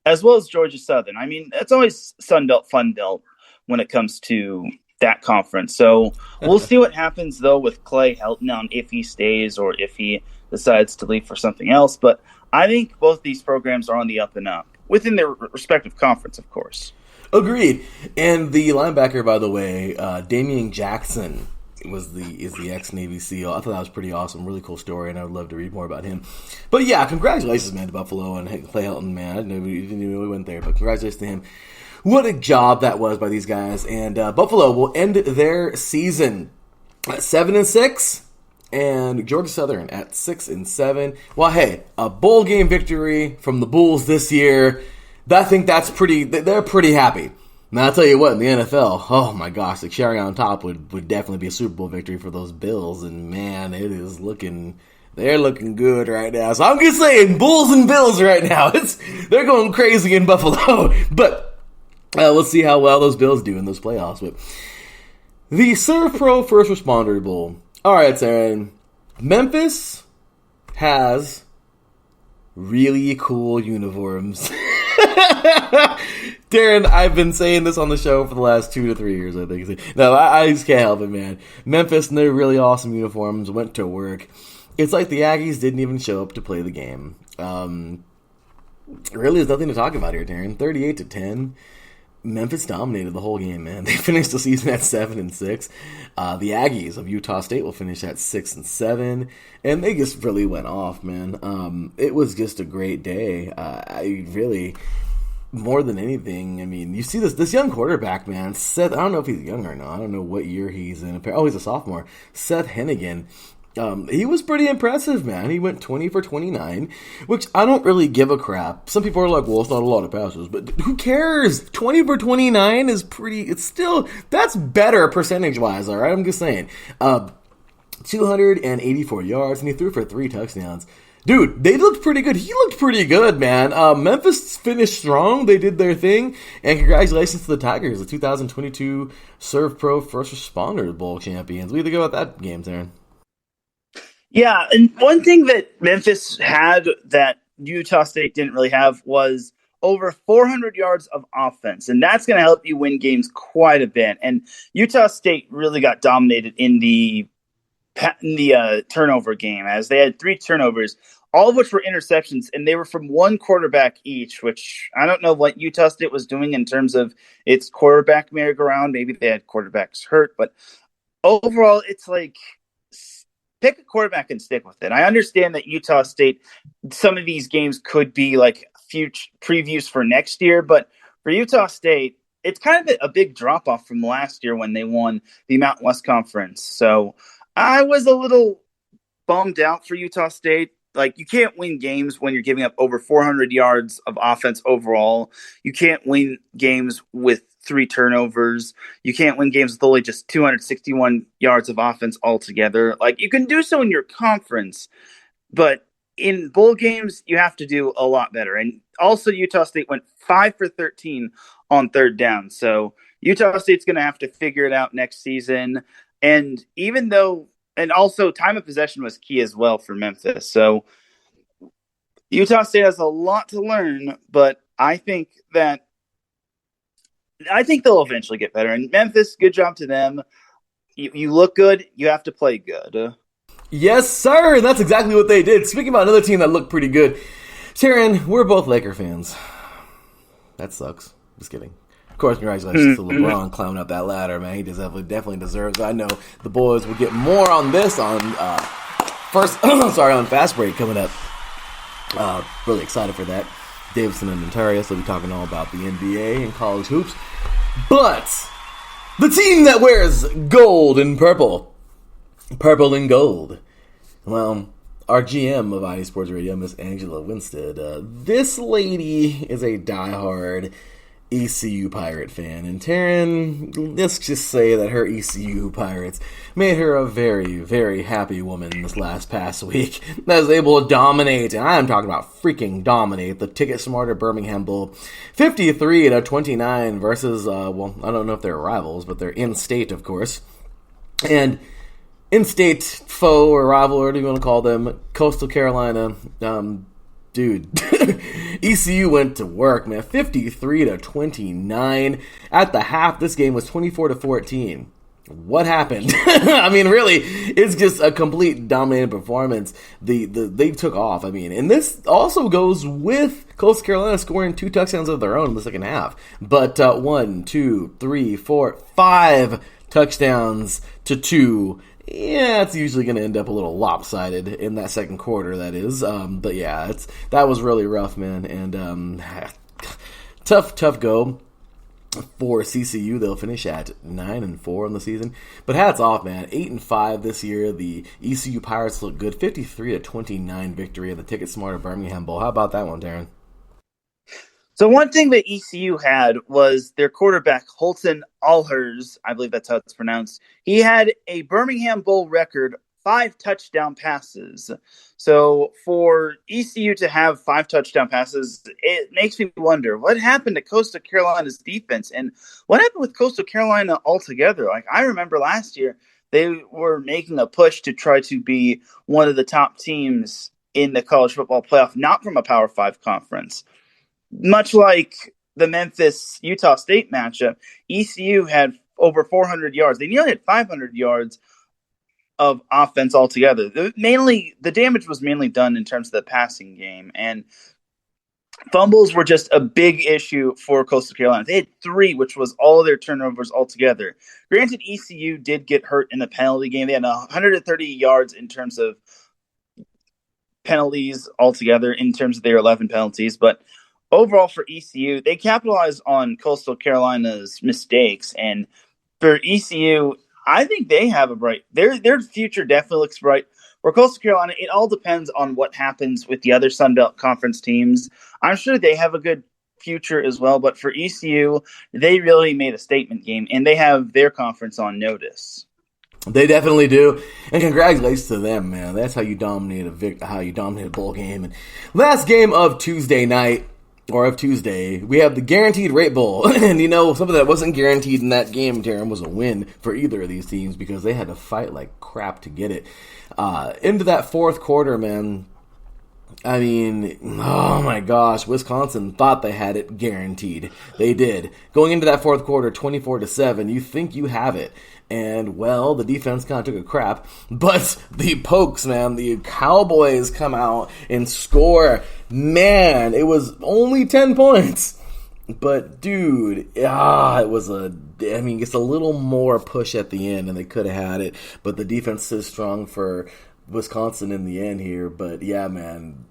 as well as Georgia Southern. I mean, it's always Sun Belt, Fun Belt when it comes to that conference. So we'll see what happens, though, with Clay Helton on if he stays or if he decides to leave for something else. But I think both these programs are on the up and up, within their respective conference, of course. Agreed. And the linebacker, by the way, Damian Jackson is the ex-Navy SEAL. I thought that was pretty awesome. Really cool story, and I would love to read more about him. But yeah, congratulations, man, to Buffalo and Clay Helton, man. I didn't know we went there, but congratulations to him. What a job that was by these guys. And Buffalo will end their season at 7-6. And Georgia Southern at 6-7. Well, hey, a bowl game victory from the Bulls this year. I think that's pretty. They're pretty happy. Now I'll tell you what, in the NFL, oh my gosh, the cherry on top would definitely be a Super Bowl victory for those Bills. And man, they're looking good right now. So I'm just saying, Bulls and Bills right now. They're going crazy in Buffalo. But we'll see how well those Bills do in those playoffs. But the Serve Pro First Responder Bowl. All right, Teran. Memphis has really cool uniforms. Teran, I've been saying this on the show for the last 2 to 3 years, I think. No, I just can't help it, man. Memphis and their really awesome uniforms went to work. It's like the Aggies didn't even show up to play the game. Really, there's nothing to talk about here, Teran. 38-10. Memphis dominated the whole game, man. They finished the season at 7-6. The Aggies of Utah State will finish at 6-7, and they just really went off, man. It was just a great day. I really, more than anything, I mean, you see this young quarterback, man. Seth, I don't know if he's young or not. I don't know what year he's in. Oh, he's a sophomore. Seth Hennigan. He was pretty impressive, man. He went 20 for 29, which I don't really give a crap. Some people are like, well, it's not a lot of passes, but who cares? 20 for 29 is that's better percentage-wise, all right? I'm just saying. 284 yards, and he threw for 3 touchdowns. Dude, they looked pretty good. He looked pretty good, man. Memphis finished strong. They did their thing. And congratulations to the Tigers, the 2022 Serve Pro First Responder Bowl champions. What do you think about that game, Teran? Yeah, and one thing that Memphis had that Utah State didn't really have was over 400 yards of offense, and that's going to help you win games quite a bit. And Utah State really got dominated in the turnover game, as they had 3 turnovers, all of which were interceptions, and they were from one quarterback each, which I don't know what Utah State was doing in terms of its quarterback merry-go-round. Maybe they had quarterbacks hurt, but overall, it's like, pick a quarterback and stick with it. I understand that Utah State, some of these games could be like future previews for next year, but for Utah State, it's kind of a big drop-off from last year when they won the Mountain West Conference. So I was a little bummed out for Utah State. Like, you can't win games when you're giving up over 400 yards of offense overall. You can't win games with 3 turnovers. You can't win games with only just 261 yards of offense altogether. Like, you can do so in your conference, but in bowl games, you have to do a lot better. And also, Utah State went 5 for 13 on 3rd down. So Utah State's going to have to figure it out next season. And also time of possession was key as well for Memphis. So Utah State has a lot to learn, but I think they'll eventually get better. And Memphis, good job to them. You look good, you have to play good. Yes, sir. And that's exactly what they did. Speaking about another team that looked pretty good, Teran, we're both Laker fans. That sucks. Just kidding. Of course, congratulations to LeBron climbing up that ladder, man. He definitely deserves it. I know the boys will get more on this on on Fast Break coming up. Really excited for that. Davidson and Notarius will be talking all about the NBA and college hoops. But the team that wears gold and purple and gold. Well, our GM of ID Sports Radio, Miss Angela Winstead, this lady is a diehard ECU Pirate fan. And Teran, let's just say that her ECU Pirates made her a very, very happy woman this past week that was able to dominate, and I'm talking about freaking dominate, the Ticket Smarter Birmingham Bowl 53-29 versus, I don't know if they're rivals, but they're in-state, of course. And in-state foe or rival, or whatever you want to call them, Coastal Carolina, dude, ECU went to work, man. 53-29 at the half. This game was 24-14. What happened? I mean, really, it's just a complete dominating performance. They took off. I mean, and this also goes with Coastal Carolina scoring 2 touchdowns of their own in the second half. But 1, 2, 3, 4, 5 touchdowns to 2. Yeah, it's usually going to end up a little lopsided in that second quarter, that is. But yeah, that was really rough, man. And tough go for CCU. They'll finish at 9-4 on the season. But hats off, man. 8-5 this year. The ECU Pirates look good. 53-29 victory at the Ticket Smarter Birmingham Bowl. How about that one, Darren? So one thing that ECU had was their quarterback, Holton Allhers, I believe that's how it's pronounced. He had a Birmingham Bowl record, 5 touchdown passes. So for ECU to have 5 touchdown passes, it makes me wonder, what happened to Coastal Carolina's defense? And what happened with Coastal Carolina altogether? Like, I remember last year, they were making a push to try to be one of the top teams in the college football playoff, not from a Power 5 conference. Much like the Memphis-Utah State matchup, ECU had over 400 yards. They nearly had 500 yards of offense altogether. The damage was mainly done in terms of the passing game, and fumbles were just a big issue for Coastal Carolina. They had 3, which was all of their turnovers altogether. Granted, ECU did get hurt in the penalty game. They had 130 yards in terms of penalties altogether, in terms of their 11 penalties, but overall, for ECU, they capitalized on Coastal Carolina's mistakes, and for ECU, I think they have a bright. Their future definitely looks bright. For Coastal Carolina, it all depends on what happens with the other Sun Belt Conference teams. I'm sure they have a good future as well, but for ECU, they really made a statement game, and they have their conference on notice. They definitely do, and congratulations to them, man. That's how you dominate a bowl game. And last game of Tuesday night. Or of Tuesday, we have the Guaranteed Rate Bowl. And, something that wasn't guaranteed in that game, Darren, was a win for either of these teams because they had to fight like crap to get it. Into that fourth quarter, man, I mean, oh my gosh, Wisconsin thought they had it guaranteed. They did. Going into that fourth quarter, 24-7, you think you have it. And, well, the defense kind of took a crap. But the Pokes, man, the Cowboys come out and score. Man, it was only 10 points. But, dude, it was just a little more push at the end, and they could have had it. But the defense is strong for Wisconsin in the end here. But, yeah, man,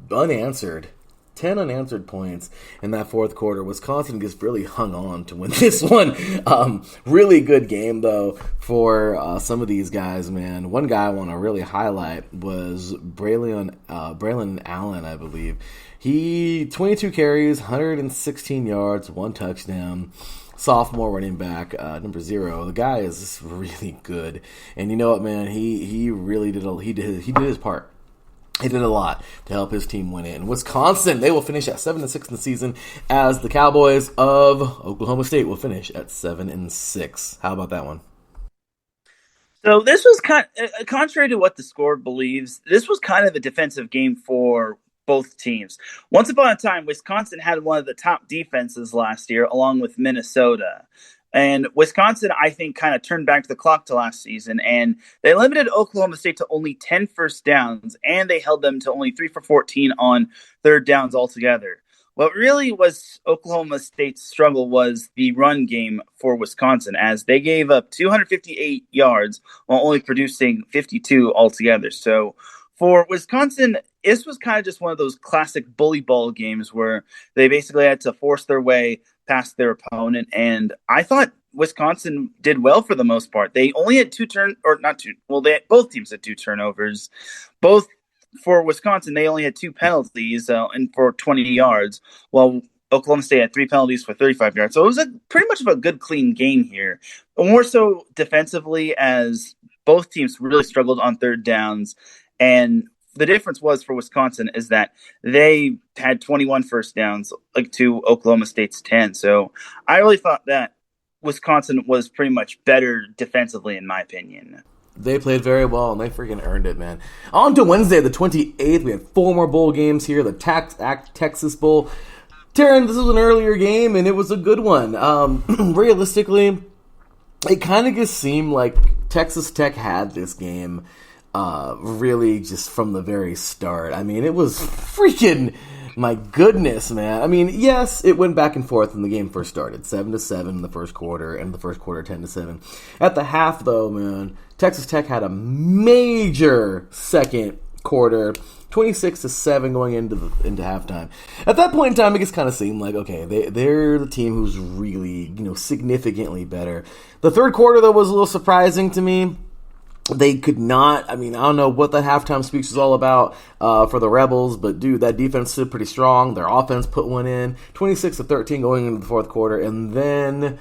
unanswered. 10 unanswered points in that fourth quarter. Wisconsin just really hung on to win this one. Really good game, though, for some of these guys, man. One guy I want to really highlight was Braylon Allen, I believe. He, 22 carries, 116 yards, 1 touchdown. Sophomore running back, number 0. The guy is really good. And you know what, man? He really did his part. He did a lot to help his team win it. And Wisconsin, they will finish at 7-6 in the season, as the Cowboys of Oklahoma State will finish at 7-6. How about that one? So this was contrary to what the score believes. This was kind of a defensive game for both teams. Once upon a time, Wisconsin had one of the top defenses last year, along with Minnesota. And Wisconsin, I think, kind of turned back the clock to last season, and they limited Oklahoma State to only 10 first downs, and they held them to only 3 for 14 on third downs altogether. What really was Oklahoma State's struggle was the run game for Wisconsin, as they gave up 258 yards while only producing 52 altogether. So for Wisconsin, this was kind of just one of those classic bully ball games where they basically had to force their way past their opponent. And I thought Wisconsin did well for the most part. They only had both teams had 2 turnovers. Both for Wisconsin, they only had 2 penalties and for 20 yards, while Oklahoma State had 3 penalties for 35 yards. So it was pretty much of a good, clean game here. More so defensively, as both teams really struggled on third downs. And the difference was for Wisconsin is that they had 21 first downs, like to Oklahoma State's 10. So I really thought that Wisconsin was pretty much better defensively, in my opinion. They played very well, and they freaking earned it, man. On to Wednesday, the 28th. We had 4 more bowl games here. The Texas Bowl. Teran, this was an earlier game, and it was a good one. Realistically, it kind of just seemed like Texas Tech had this game really just from the very start. I mean, it was freaking... My goodness, man. I mean, yes, it went back and forth when the game first started. 7-7 in the first quarter, and the first quarter 10-7. At the half, though, man, Texas Tech had a major second quarter, 26-7 going into halftime. At that point in time, it just kind of seemed like, okay, they're the team who's really, significantly better. The third quarter, though, was a little surprising to me. They could not, I don't know what that halftime speech was all about for the Rebels, but dude, that defense stood pretty strong. Their offense put one in, 26-13 going into the fourth quarter, and then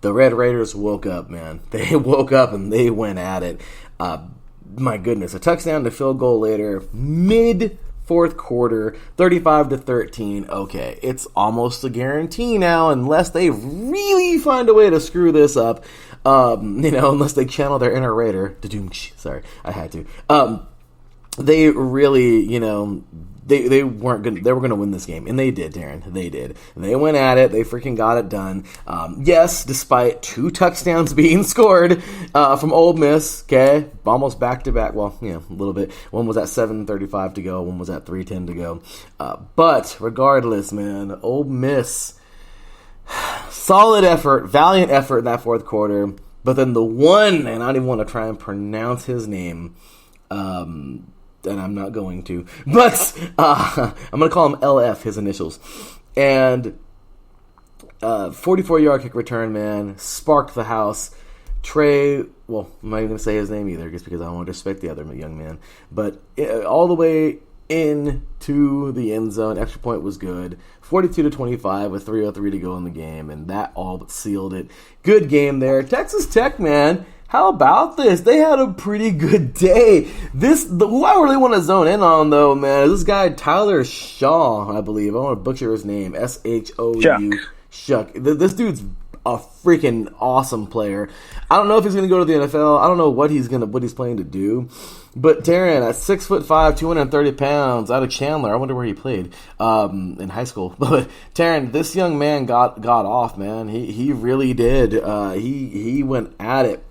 the Red Raiders woke up, man. They woke up and they went at it. My goodness, a touchdown to field goal later, mid-fourth quarter, 35-13. Okay, it's almost a guarantee now, unless they really find a way to screw this up. Unless they channel their inner Raider. Sorry, I had to. They really, they weren't good. They were going to win this game, and they did, Teran. They did. They went at it. They freaking got it done. Yes, despite 2 touchdowns being scored from Ole Miss. Okay, almost back to back. Well, a little bit. One was at 7:35 to go. One was at 3:10 to go. But regardless, man, Ole Miss. Solid effort, valiant effort in that fourth quarter. But then the one, and I don't even want to try and pronounce his name, and I'm not going to, but I'm going to call him LF, his initials. And 44-yard kick return, man, sparked the house. Trey, well, I'm not even going to say his name either, just because I don't want to disrespect the other young man. But all the way into the end zone, extra point was good. 42-25 with 3:03 to go in the game, and that all but sealed it. Good game there. Texas Tech, man, how about this? They had a pretty good day. Who I really want to zone in on, though, man, is this guy Tyler Shaw, I believe. I want to butcher his name. S-H-O-U. Shuck. This dude's a freaking awesome player. I don't know if he's going to go to the NFL. I don't know what he's planning to do. But Teran, at 6'5", 230 pounds, out of Chandler. I wonder where he played in high school. But Teran, this young man got off, man. He really did. He went at it.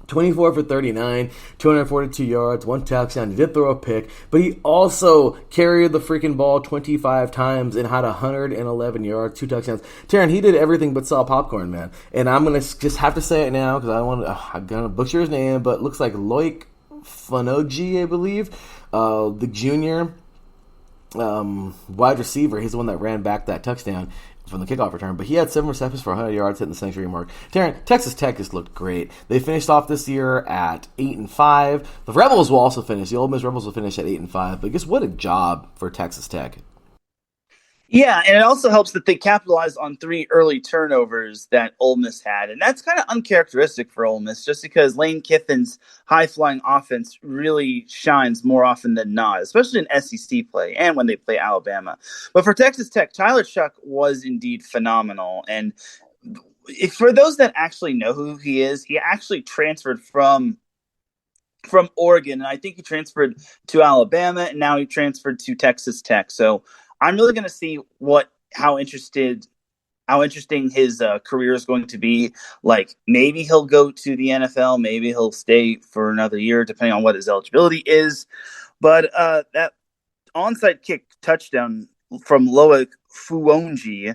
24 for 39, 242 yards, 1 touchdown. He did throw a pick, but he also carried the freaking ball 25 times and had 111 yards, 2 touchdowns. Teran, he did everything but sell popcorn, man. And I'm going to just have to say it now because I'm going to butcher his name, but it looks like Loic Fanoji, I believe, the junior wide receiver. He's the one that ran back that touchdown from the kickoff return, but he had 7 receptions for 100 yards, hitting the century mark. Teran, Texas Tech just looked great. They finished off this year at 8-5. The Rebels will also finish. The Ole Miss Rebels will finish at 8-5. But guess what a job for Texas Tech. Yeah, and it also helps that they capitalized on 3 early turnovers that Ole Miss had. And that's kind of uncharacteristic for Ole Miss, just because Lane Kiffin's high-flying offense really shines more often than not, especially in SEC play and when they play Alabama. But for Texas Tech, Tyler Shuck was indeed phenomenal. And for those that actually know who he is, he actually transferred from Oregon, and I think he transferred to Alabama, and now he transferred to Texas Tech. So I'm really going to see how interested how interesting his career is going to be. Like, maybe he'll go to the NFL, maybe he'll stay for another year, depending on what his eligibility is. But that onside kick touchdown from Loic Fuonji,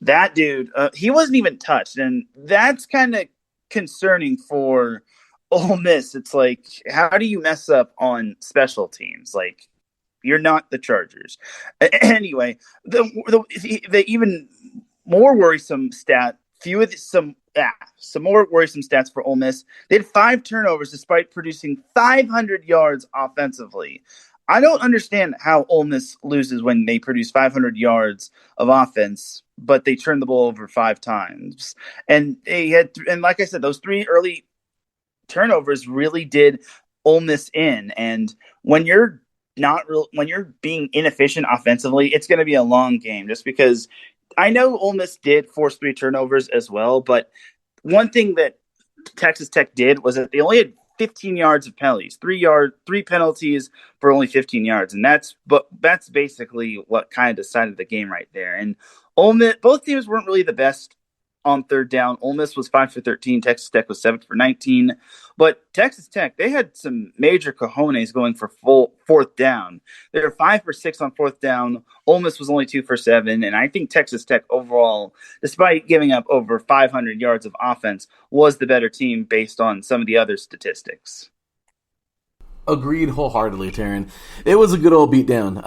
that dude, he wasn't even touched, and that's kind of concerning for Ole Miss. It's like, how do you mess up on special teams? Like, you're not the Chargers. Anyway, the even more worrisome stat, some more worrisome stats for Ole Miss. They had 5 turnovers despite producing 500 yards offensively. I don't understand how Ole Miss loses when they produce 500 yards of offense, but they turn the ball over 5 times. And and like I said, those 3 early turnovers really did Ole Miss in. And when you're when you're being inefficient offensively, it's going to be a long game. Just because I know Ole Miss did force 3 turnovers as well, but one thing that Texas Tech did was that they only had 15 yards of penalties, 3 penalties for only 15 yards, and that's basically what kind of decided the game right there. And Ole Miss, both teams weren't really the best on third down. Ole Miss was 5 for 13. Texas Tech was 7 for 19. But Texas Tech, they had some major cojones going for full fourth down. They were 5 for 6 on fourth down. Ole Miss was only 2 for 7. And I think Texas Tech overall, despite giving up over 500 yards of offense, was the better team based on some of the other statistics. Agreed wholeheartedly, Teran. It was a good old beatdown.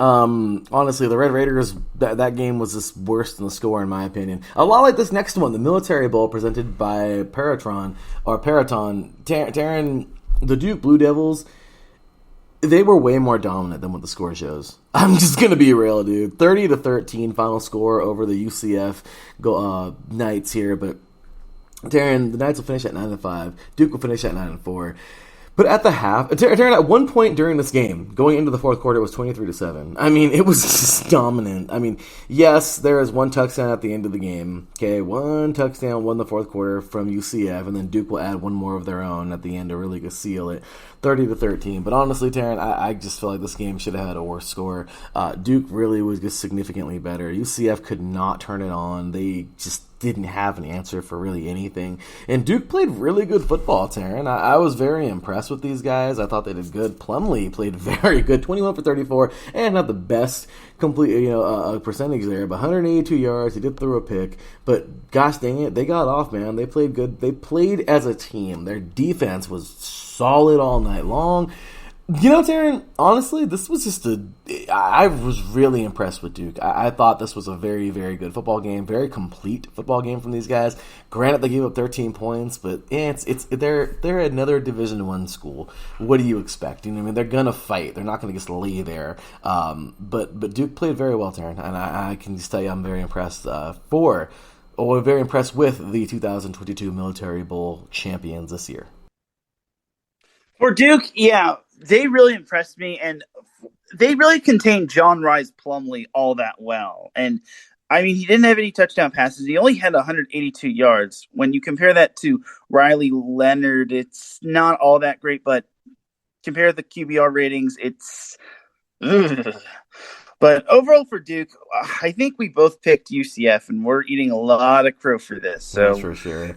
Honestly, the Red Raiders, that game was just worse than the score, in my opinion. A lot like this next one, the Military Bowl presented by Paraton. Teran, the Duke Blue Devils, they were way more dominant than what the score shows. I'm just going to be real, dude. 30-13 final score over the UCF Knights here, but Teran, the Knights will finish at 9-5. Duke will finish at 9-4. But at the half, Teran, at one point during this game, going into the fourth quarter, it was 23-7. I mean, it was just dominant. I mean, yes, there is one touchdown at the end of the game. Okay, one touchdown won the fourth quarter from UCF, and then Duke will add one more of their own at the end to really seal it, 30-13. But honestly, Teran, I just feel like this game should have had a worse score. Duke really was just significantly better. UCF could not turn it on. They just didn't have an answer for really anything. And Duke played really good football, Teran. I was very impressed with these guys. I thought they did good. Plumlee played very good, 21 for 34, and not the best complete percentage there, but 182 yards. He did throw a pick, but gosh dang it, they got off, man. They played good. They played as a team. Their defense was solid all night long. You know, Teran, honestly, this was just I was really impressed with Duke. I thought this was a very, very good football game, very complete football game from these guys. Granted, they gave up 13 points, but they're another Division I school. What do you expect? You know, I mean, they're gonna fight. They're not gonna just lay there. But Duke played very well, Teran, and I can just tell you, I'm very impressed very impressed with the 2022 Military Bowl champions this year. For Duke, yeah, they really impressed me, and they really contained John Rhys Plumlee all that well. And, I mean, he didn't have any touchdown passes. He only had 182 yards. When you compare that to Riley Leonard, it's not all that great, but compare the QBR ratings, it's... Ugh. But overall for Duke, I think we both picked UCF, and we're eating a lot of crow for this. So. That's for sure.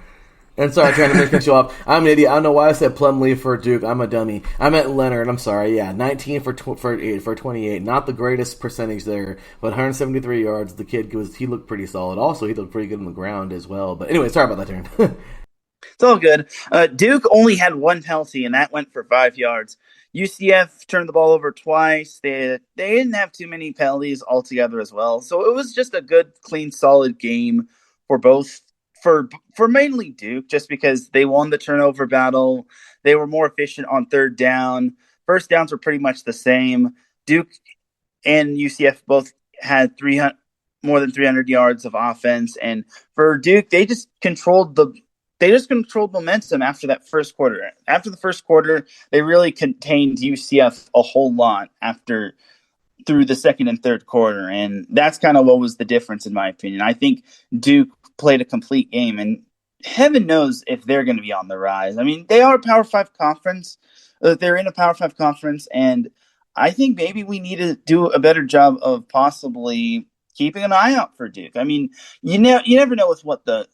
And sorry, trying to cut you off. I'm an idiot. I don't know why I said Plumlee for Duke. I'm a dummy. I meant Leonard. I'm sorry. Yeah, 19 for 28. Not the greatest percentage there, but 173 yards. The kid he looked pretty solid. Also, he looked pretty good on the ground as well. But anyway, sorry about that, Teran. It's all good. Duke only had 1 penalty, and that went for 5 yards. UCF turned the ball over twice. They didn't have too many penalties altogether as well. So it was just a good, clean, solid game for both. For mainly Duke, just because they won the turnover battle. They were more efficient on third down. First downs were pretty much the same. Duke and UCF both had more than 300 yards of offense. And for Duke, they just controlled momentum after that first quarter. After the first quarter, they really contained UCF a whole lot through the second and third quarter. And that's kind of what was the difference, in my opinion. I think Duke played a complete game, and heaven knows if they're going to be on the rise. I mean, they are a Power 5 conference. They're in a Power 5 conference, and I think maybe we need to do a better job of possibly keeping an eye out for Duke. I mean, you never know with what the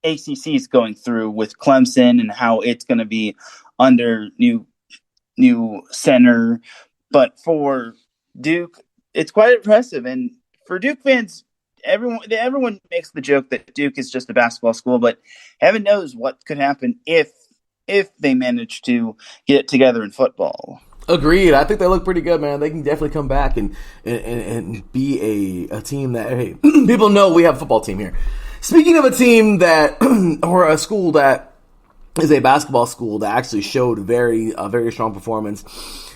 ACC is going through with Clemson and how it's going to be under new center. But for Duke, it's quite impressive. And for Duke fans, everyone makes the joke that Duke is just a basketball school, but heaven knows what could happen if they manage to get it together in football. Agreed. I think they look pretty good, man. They can definitely come back and be a team that, hey, people know we have a football team here. Speaking of a team that, or a school that is a basketball school that actually showed a very strong performance.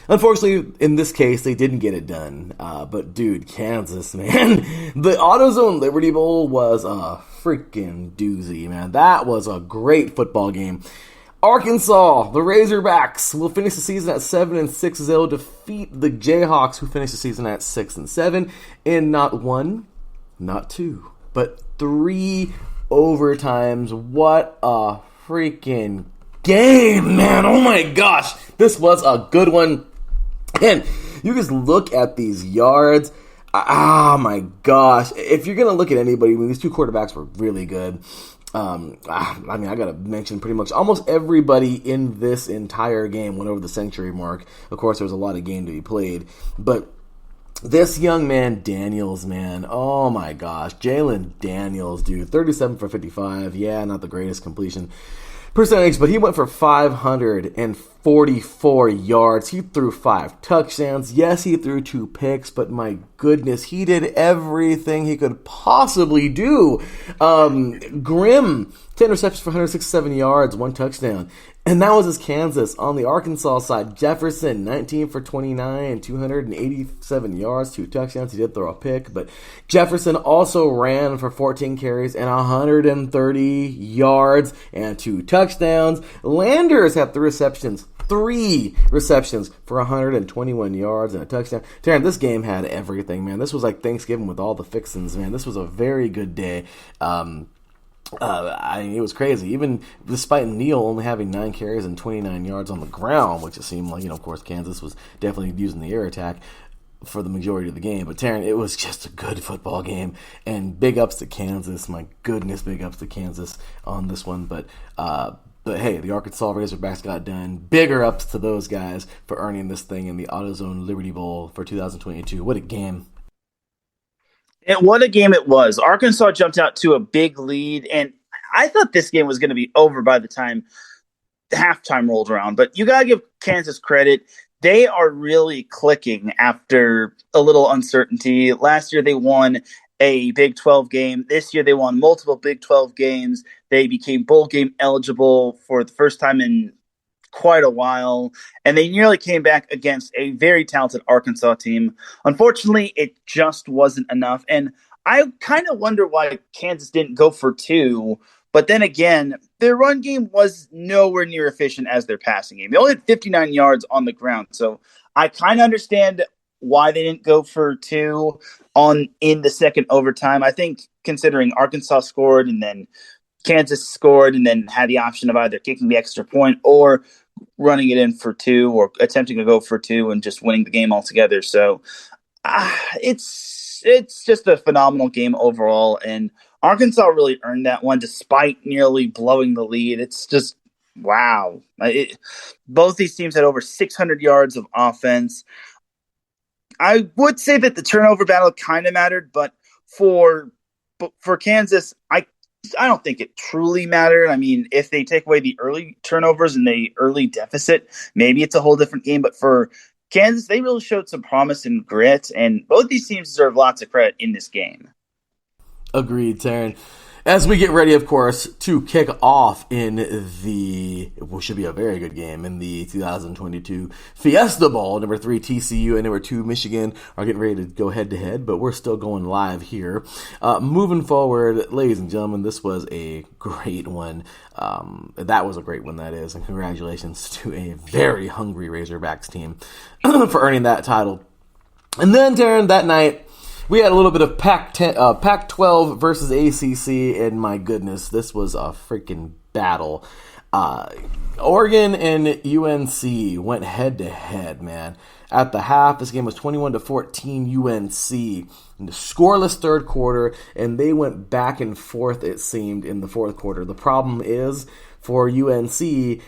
Unfortunately, in this case, they didn't get it done. But dude, Kansas, man, the AutoZone Liberty Bowl was a freaking doozy, man. That was a great football game. Arkansas, the Razorbacks, will finish the season at 7-6 as they'll defeat the Jayhawks, who finished the season at 6-7 in not one, not two, but 3 overtimes. What a freaking game, man. Oh my gosh. This was a good one. And you just look at these yards. Oh my gosh. If you're going to look at anybody, I mean, these two quarterbacks were really good. I mean, I got to mention pretty much almost everybody in this entire game went over the century mark. Of course, there was a lot of game to be played. But this young man, Daniels, man, oh my gosh. Jalen Daniels, dude, 37 for 55. Yeah, not the greatest completion percentage, but he went for 544 yards. He threw 5 touchdowns. Yes, he threw 2 picks, but my goodness, he did everything he could possibly do. Grimm, 10 receptions for 167 yards, 1 touchdown. And that was his Kansas. On the Arkansas side, Jefferson, 19 for 29, 287 yards, 2 touchdowns. He did throw a pick, but Jefferson also ran for 14 carries and 130 yards and 2 touchdowns. Landers had 3 receptions for 121 yards and a touchdown. Teran, this game had everything, man. This was like Thanksgiving with all the fixins, man. This was a very good day. I mean, it was crazy. Even despite Neal only having 9 carries and 29 yards on the ground, which it seemed like, of course, Kansas was definitely using the air attack for the majority of the game. But Teran, it was just a good football game, and big ups to Kansas. My goodness, big ups to Kansas on this one. But hey, the Arkansas Razorbacks got done. Bigger ups to those guys for earning this thing in the AutoZone Liberty Bowl for 2022. What a game. And what a game it was. Arkansas jumped out to a big lead, and I thought this game was going to be over by the time halftime rolled around. But you got to give Kansas credit. They are really clicking after a little uncertainty. Last year they won a Big 12 game. This year they won multiple Big 12 games. They became bowl game eligible for the first time in quite a while, and they nearly came back against a very talented Arkansas team. Unfortunately, it just wasn't enough, and I kind of wonder why Kansas didn't go for 2, but then again, their run game was nowhere near efficient as their passing game. They only had 59 yards on the ground, so I kind of understand why they didn't go for 2 in the second overtime. I think considering Arkansas scored and then Kansas scored and then had the option of either kicking the extra point or running it in for 2 or attempting to go for 2 and just winning the game altogether. So it's just a phenomenal game overall. And Arkansas really earned that one despite nearly blowing the lead. It's just, wow. Both these teams had over 600 yards of offense. I would say that the turnover battle kind of mattered, but for Kansas, I don't think it truly mattered. I mean, if they take away the early turnovers and the early deficit, maybe it's a whole different game. But for Kansas, they really showed some promise and grit, and both these teams deserve lots of credit in this game. Agreed, Teran. As we get ready, of course, to kick off in what should be a very good game in the 2022 Fiesta Bowl. Number 3, TCU, and number 2, Michigan are getting ready to go head-to-head, but we're still going live here. Moving forward, ladies and gentlemen, this was a great one. That was a great one, that is, and congratulations to a very hungry Razorbacks team for earning that title. And then, Teran, that night, we had a little bit of Pac-12 versus ACC, and my goodness, this was a freaking battle. Oregon and UNC went head-to-head, man. At the half, this game was 21-14 UNC in the scoreless third quarter, and they went back and forth, it seemed, in the fourth quarter. The problem is, for UNC,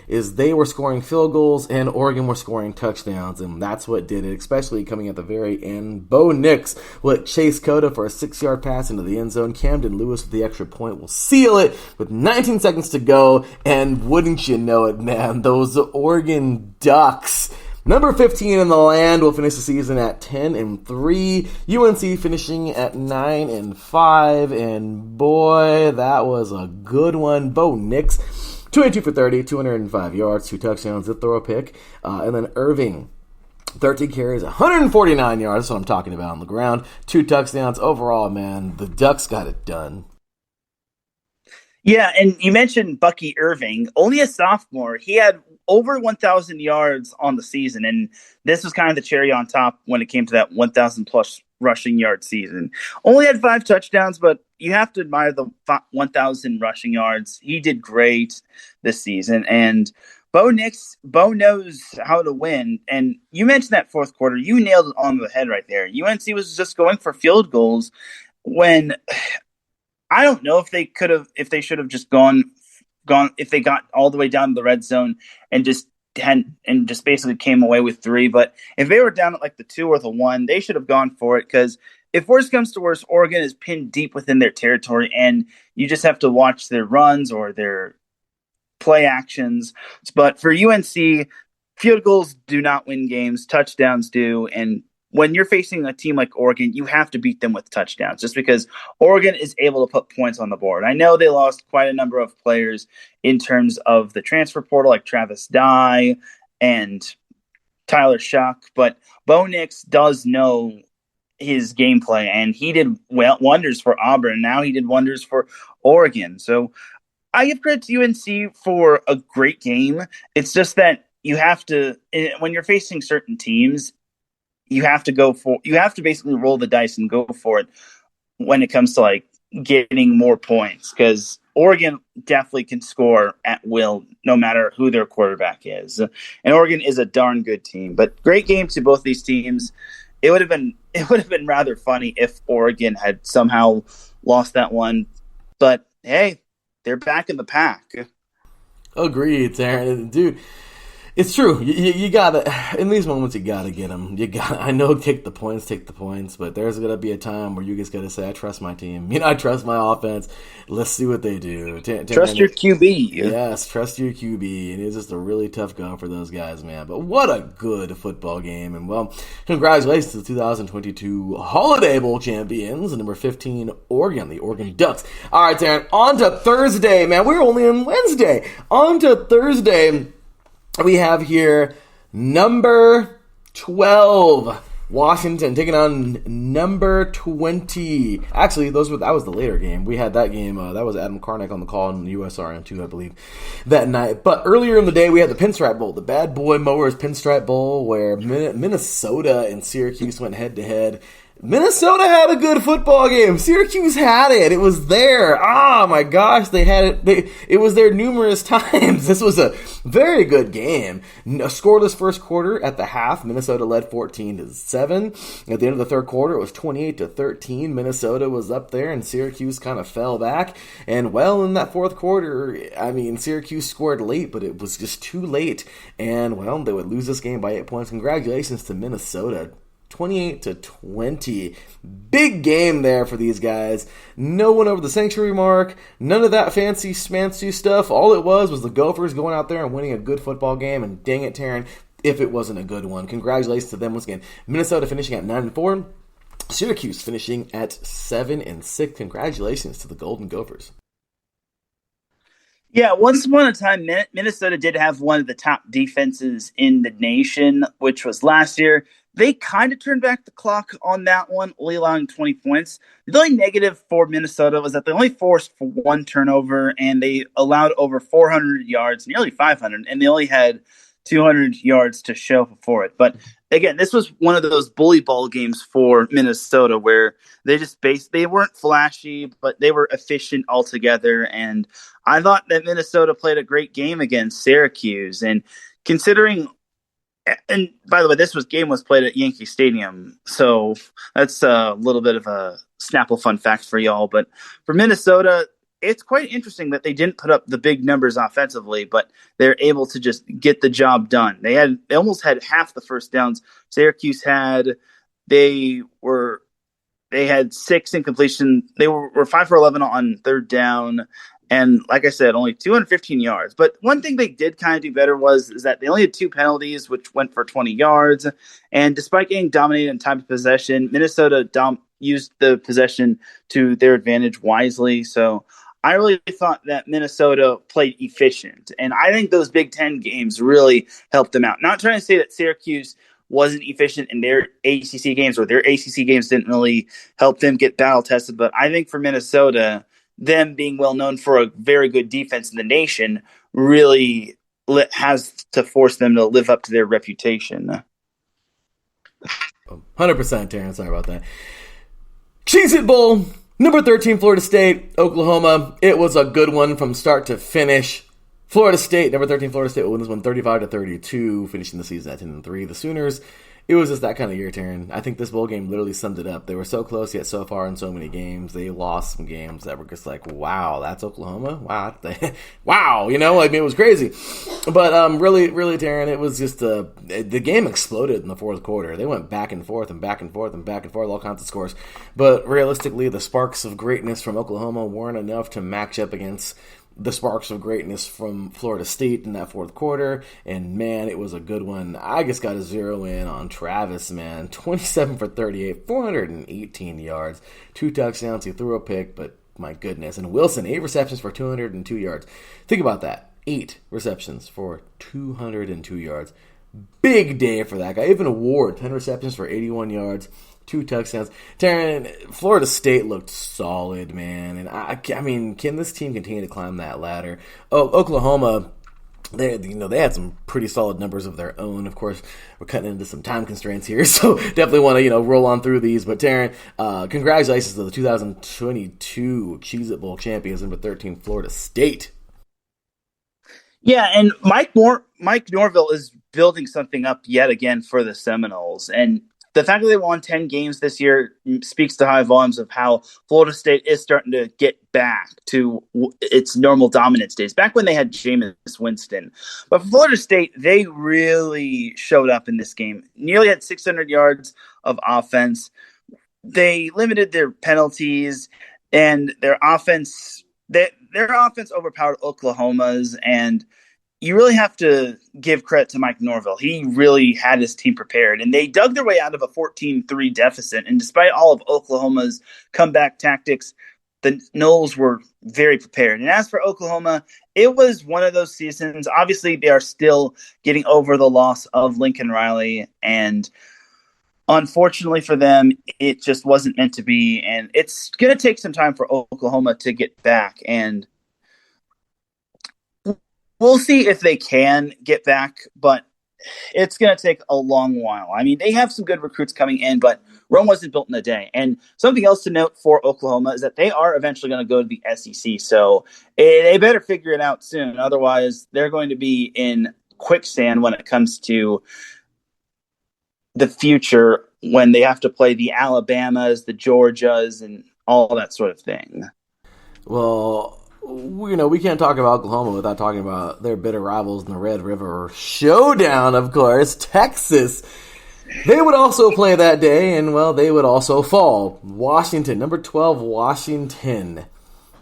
is they were scoring field goals and Oregon were scoring touchdowns, and that's what did it, especially coming at the very end. Bo Nix let Chase Cota for a 6-yard pass into the end zone. Camden Lewis with the extra point will seal it with 19 seconds to go, and wouldn't you know it, man, those Oregon Ducks, number 15 in the land, will finish the season at 10-3. UNC finishing at 9-5, and boy, that was a good one. Bo Nix, 22 for 30, 205 yards, 2 touchdowns, did throw a pick, and then Irving, 13 carries, 149 yards. That's what I'm talking about on the ground. 2 touchdowns overall, man. The Ducks got it done. Yeah, and you mentioned Bucky Irving, only a sophomore. He had over 1,000 yards on the season, and this was kind of the cherry on top when it came to that 1,000-plus rushing yard season. Only had 5 touchdowns, but you have to admire the 1,000 rushing yards. He did great this season, and Bo knows how to win. And you mentioned that fourth quarter. You nailed it on the head right there. UNC was just going for field goals when I don't know if they should have just gone if they got all the way down to the red zone and just basically came away with 3. But if they were down at like the 2 or the 1, they should have gone for it, because if worse comes to worse, Oregon is pinned deep within their territory, and you just have to watch their runs or their play actions. But for UNC, field goals do not win games, touchdowns do, and when you're facing a team like Oregon, you have to beat them with touchdowns, just because Oregon is able to put points on the board. I know they lost quite a number of players in terms of the transfer portal, like Travis Dye and Tyler Shuck, but Bo Nix does know his gameplay, and he did wonders for Auburn, and now he did wonders for Oregon. So I give credit to UNC for a great game. It's just that you have to, when you're facing certain teams, you have to basically roll the dice and go for it when it comes to like getting more points, because Oregon definitely can score at will no matter who their quarterback is. And Oregon is a darn good team. But great game to both these teams. It would have been rather funny if Oregon had somehow lost that one. But hey, they're back in the pack. Agreed, Teran. Dude, it's true. You gotta, in these moments, you gotta get them. I know, take the points, but there's gonna be a time where you just gotta say, I trust my team. I trust my offense. Let's see what they do. Trust your QB. Yes, trust your QB. And it's just a really tough go for those guys, man. But what a good football game. And, well, congratulations to the 2022 Holiday Bowl champions, number 15, Oregon, the Oregon Ducks. All right, Teran, on to Thursday, man. We're only on Wednesday. On to Thursday. We have here number 12, Washington, taking on number 20. Actually, that was the later game. We had that game. That was Adam Karnak on the call in USRN 2, I believe, that night. But earlier in the day, we had the Pinstripe Bowl, the Bad Boy Mowers Pinstripe Bowl, where Minnesota and Syracuse went head-to-head. Minnesota had a good football game. Syracuse had it. It was there. Oh my gosh, they had it. It was there numerous times. This was a very good game. A scoreless first quarter at the half. Minnesota led 14-7. At the end of the third quarter, it was 28-13. Minnesota was up there, and Syracuse kind of fell back. And well, in that fourth quarter, Syracuse scored late, but it was just too late. And well, they would lose this game by 8 points. Congratulations to Minnesota. 28-20. Big game there for these guys. No one over the century mark. None of that fancy schmancy stuff. All it was the Gophers going out there and winning a good football game. And dang it, Teran, if it wasn't a good one. Congratulations to them once again. Minnesota finishing at 9-4. Syracuse finishing at 7-6. Congratulations to the Golden Gophers. Yeah, once upon a time, Minnesota did have one of the top defenses in the nation, which was last year. They kind of turned back the clock on that one, only allowing 20 points. The only negative for Minnesota was that they only forced for 1 turnover, and they allowed over 400 yards, nearly 500, and they only had 200 yards to show for it. But again, this was one of those bully ball games for Minnesota where they weren't flashy, but they were efficient altogether. And I thought that Minnesota played a great game against Syracuse. And considering, and by the way, game was played at Yankee Stadium, so that's a little bit of a Snapple fun fact for y'all. But for Minnesota, it's quite interesting that they didn't put up the big numbers offensively, but they're able to just get the job done. They almost had half the first downs. Syracuse they had 6 incompletion. They were 5 for 11 on third down. And like I said, only 215 yards. But one thing they did kind of do better is that they only had 2 penalties, which went for 20 yards. And despite getting dominated in time of possession, Minnesota used the possession to their advantage wisely. So I really thought that Minnesota played efficient. And I think those Big Ten games really helped them out. Not trying to say that Syracuse wasn't efficient in their ACC games, or their ACC games didn't really help them get battle tested. But I think for Minnesota, them being well known for a very good defense in the nation really has to force them to live up to their reputation. 100%, Teran. Sorry about that. Cheez-It Bowl, number 13, Florida State, Oklahoma. It was a good one from start to finish. Florida State, number 13, Florida State won this one 35-32, finishing the season at 10-3. The Sooners, it was just that kind of year, Teran. I think this bowl game literally summed it up. They were so close, yet so far in so many games. They lost some games that were just like, wow, that's Oklahoma? Wow. Wow, it was crazy. But really, Teran, it was just the game exploded in the fourth quarter. They went back and forth and back and forth and back and forth, all kinds of scores. But realistically, the sparks of greatness from Oklahoma weren't enough to match up against the sparks of greatness from Florida State in that fourth quarter, and man, it was a good one. I just got to zero in on Travis, man. 27 for 38, 418 yards, 2 touchdowns. He threw a pick, but my goodness. And Wilson, 8 receptions for 202 yards. Think about that. 8 receptions for 202 yards. Big day for that guy. Even Ward, 10 receptions for 81 yards. 2 touchdowns. Teran, Florida State looked solid, man. And I mean, can this team continue to climb that ladder? Oh, Oklahoma, they had some pretty solid numbers of their own. Of course, we're cutting into some time constraints here, so definitely want to roll on through these. But Teran, congratulations to the 2022 Cheez-It Bowl champions, number 13, Florida State. Yeah, and Mike Norville is building something up yet again for the Seminoles, and the fact that they won 10 games this year speaks to high volumes of how Florida State is starting to get back to its normal dominance days, back when they had Jameis Winston. But for Florida State, they really showed up in this game. Nearly had 600 yards of offense. They limited their penalties, and their offense overpowered Oklahoma's, and you really have to give credit to Mike Norville. He really had his team prepared, and they dug their way out of a 14-3 deficit. And despite all of Oklahoma's comeback tactics, the Noles were very prepared. And as for Oklahoma, it was one of those seasons. Obviously, they are still getting over the loss of Lincoln Riley, and unfortunately for them, it just wasn't meant to be. And it's going to take some time for Oklahoma to get back, and we'll see if they can get back, but it's going to take a long while. I mean, they have some good recruits coming in, but Rome wasn't built in a day. And something else to note for Oklahoma is that they are eventually going to go to the SEC, so they better figure it out soon. Otherwise, they're going to be in quicksand when it comes to the future, when they have to play the Alabamas, the Georgias, and all that sort of thing. Well, we can't talk about Oklahoma without talking about their bitter rivals in the Red River Showdown, of course, Texas. They would also play that day, and, well, they would also fall. Washington, number 12, Washington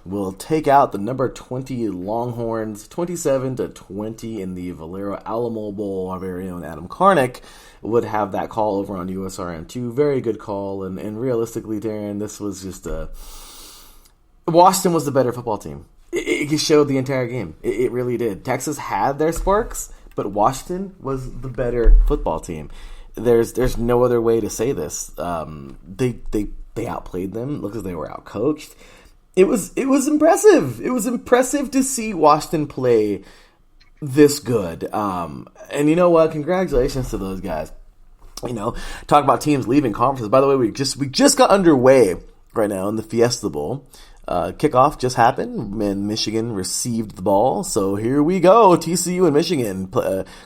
will take out the number 20 Longhorns, 27-20 in the Valero Alamo Bowl. Our very own Adam Karnick would have that call over on USRM2. Very good call, and realistically, Teran, this was just Washington was the better football team. It showed the entire game. It really did. Texas had their sparks, but Washington was the better football team. There's no other way to say this. They outplayed them. It looked as they were outcoached. It was impressive. It was impressive to see Washington play this good. And you know what? Congratulations to those guys. Talk about teams leaving conferences. By the way, we just got underway right now in the Fiesta Bowl. Kickoff just happened, and Michigan received the ball. So here we go, TCU and Michigan,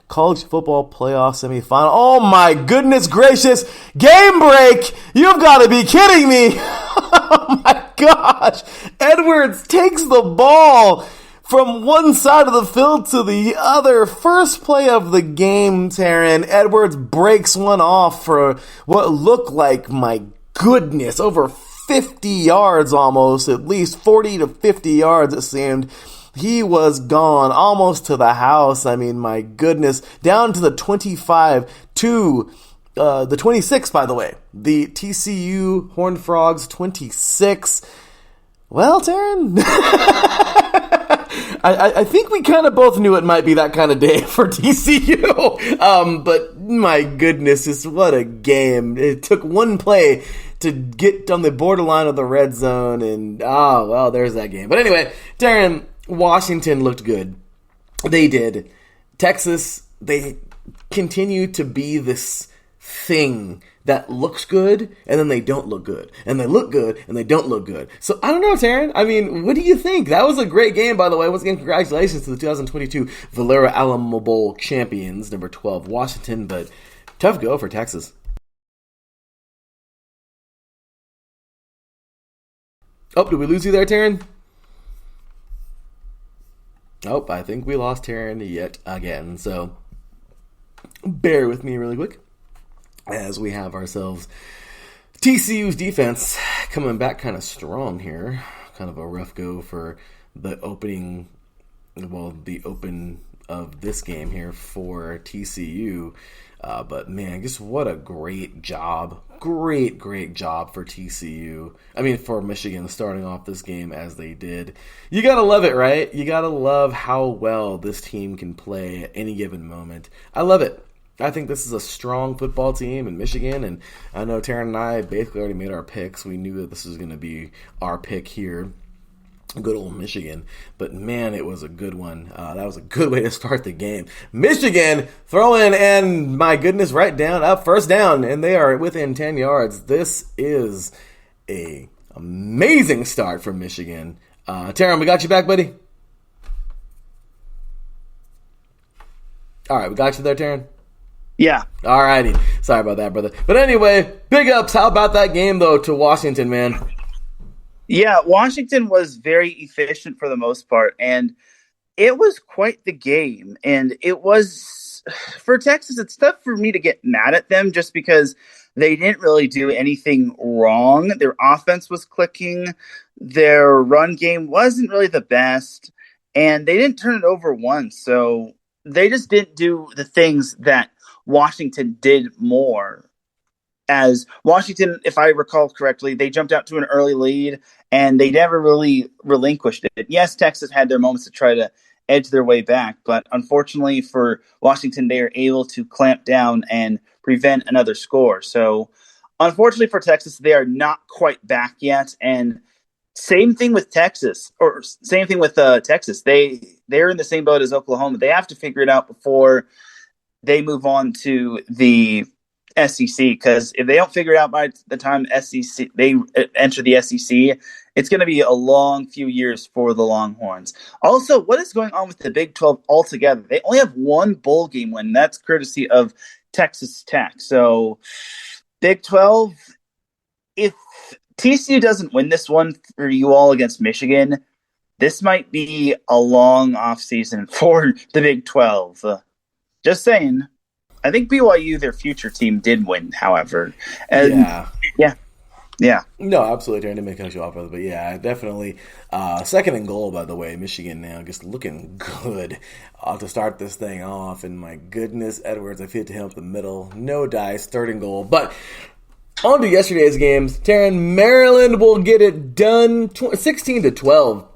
college football playoff semifinal. Oh my goodness gracious, game break! You've got to be kidding me! Oh my gosh! Edwards takes the ball from one side of the field to the other. First play of the game, Teran. Edwards breaks one off for what looked like, my goodness, over 50 yards almost, at least 40 to 50 yards it seemed. He was gone almost to the house. I mean, my goodness. Down to the 25 to the 26, by the way. The TCU Horned Frogs 26. Well, Teran, I think we kind of both knew it might be that kind of day for TCU. But my goodness, what a game. It took one play to get on the borderline of the red zone, and well, there's that game. But anyway, Teran, Washington looked good. They did. Texas, they continue to be this thing that looks good, and then they don't look good. And they look good, and they don't look good. So, I don't know, Teran. I mean, what do you think? That was a great game, by the way. Once again, congratulations to the 2022 Valera Alamo Bowl champions, number 12, Washington, but tough go for Texas. Oh, did we lose you there, Teran? Oh, I think we lost Teran yet again. So, bear with me really quick as we have ourselves TCU's defense coming back kind of strong here. Kind of a rough go for the open of this game here for TCU. But man, just what a great job. Great job for TCU. I mean, for Michigan starting off this game as they did. You gotta love it, right? You gotta love how well this team can play at any given moment. I love it. I think this is a strong football team in Michigan, and I know Teran and I basically already made our picks. We knew that this was going to be our pick here. Good old Michigan. But man, it was a good one. That was a good way to start the game. Michigan throwing, and my goodness, right down, up first down, and they are within 10 yards. This is a amazing start from Michigan. Teran, we got you back, buddy? All right, we got you there, Teran? Yeah. All righty. Sorry about that, brother. But anyway, big ups. How about that game, though, to Washington, man? Yeah, Washington was very efficient for the most part, and it was quite the game. And it was, for Texas, it's tough for me to get mad at them just because they didn't really do anything wrong. Their offense was clicking. Their run game wasn't really the best, and they didn't turn it over once. So they just didn't do the things that Washington did more. As Washington, if I recall correctly, they jumped out to an early lead and they never really relinquished it. Yes, Texas had their moments to try to edge their way back, but unfortunately for Washington, they are able to clamp down and prevent another score. So unfortunately for Texas, they are not quite back yet. And same thing with Texas, or same thing with Texas. They're in the same boat as Oklahoma. They have to figure it out before they move on to the SEC, because if they don't figure it out by the time they enter the SEC, it's going to be a long few years for the Longhorns. Also, what is going on with the Big 12 altogether? They only have one bowl game win. That's courtesy of Texas Tech. So Big 12, if TCU doesn't win this one for you all against Michigan, this might be a long offseason for the Big 12. Just saying. I think BYU, their future team, did win, however. And yeah. No, absolutely. Trying to make a show off of it, but yeah, definitely. Second and goal, by the way. Michigan now just looking good to start this thing off. And my goodness, Edwards, I fit to him up the middle. No dice, third and goal. But on to yesterday's games. Teran, Maryland will get it done 16-12.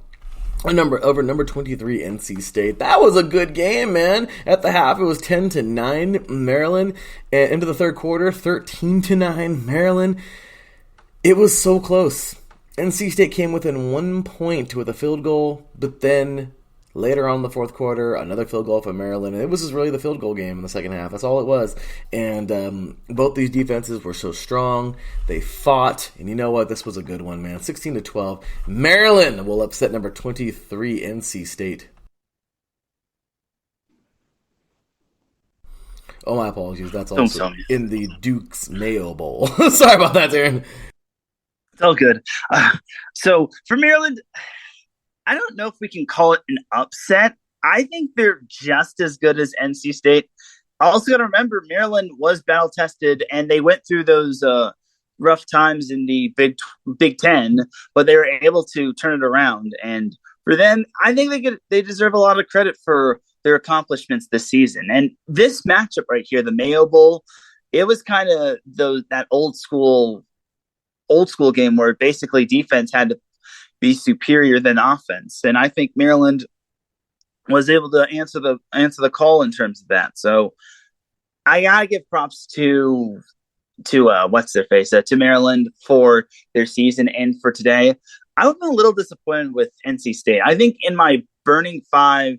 Over number 23, NC State. That was a good game, man. At the half, it was 10-9 Maryland. And into the third quarter, 13-9 Maryland. It was so close. NC State came within 1 point with a field goal, but then Later on in the fourth quarter, another field goal from Maryland. And it was just really the field goal game in the second half. That's all it was. And both these defenses were so strong. They fought. And you know what? This was a good one, man. 16-12. Maryland will upset number 23 NC State. Oh, my apologies. That's also in the Duke's Mayo Bowl. Sorry about that, Teran. It's all good. So for Maryland, I don't know if we can call it an upset. I think they're just as good as NC State. Also got to remember, Maryland was battle tested, and they went through those rough times in the Big Ten, but they were able to turn it around. And for them, I think they deserve a lot of credit for their accomplishments this season. And this matchup right here, the Mayo Bowl, it was kind of that old school game where basically defense had to be superior than offense, and I think Maryland was able to answer the call in terms of that. So I gotta give props to Maryland for their season and for today. I was a little disappointed with NC State. I think in my burning five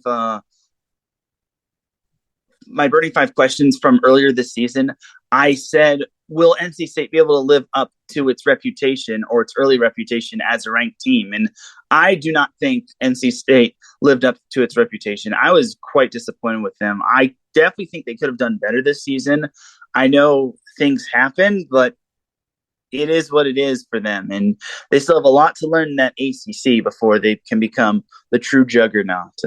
questions from earlier this season, I said, will NC State be able to live up to its reputation or its early reputation as a ranked team? And I do not think NC State lived up to its reputation. I was quite disappointed with them. I definitely think they could have done better this season. I know things happen, but it is what it is for them. And they still have a lot to learn in that ACC before they can become the true juggernaut.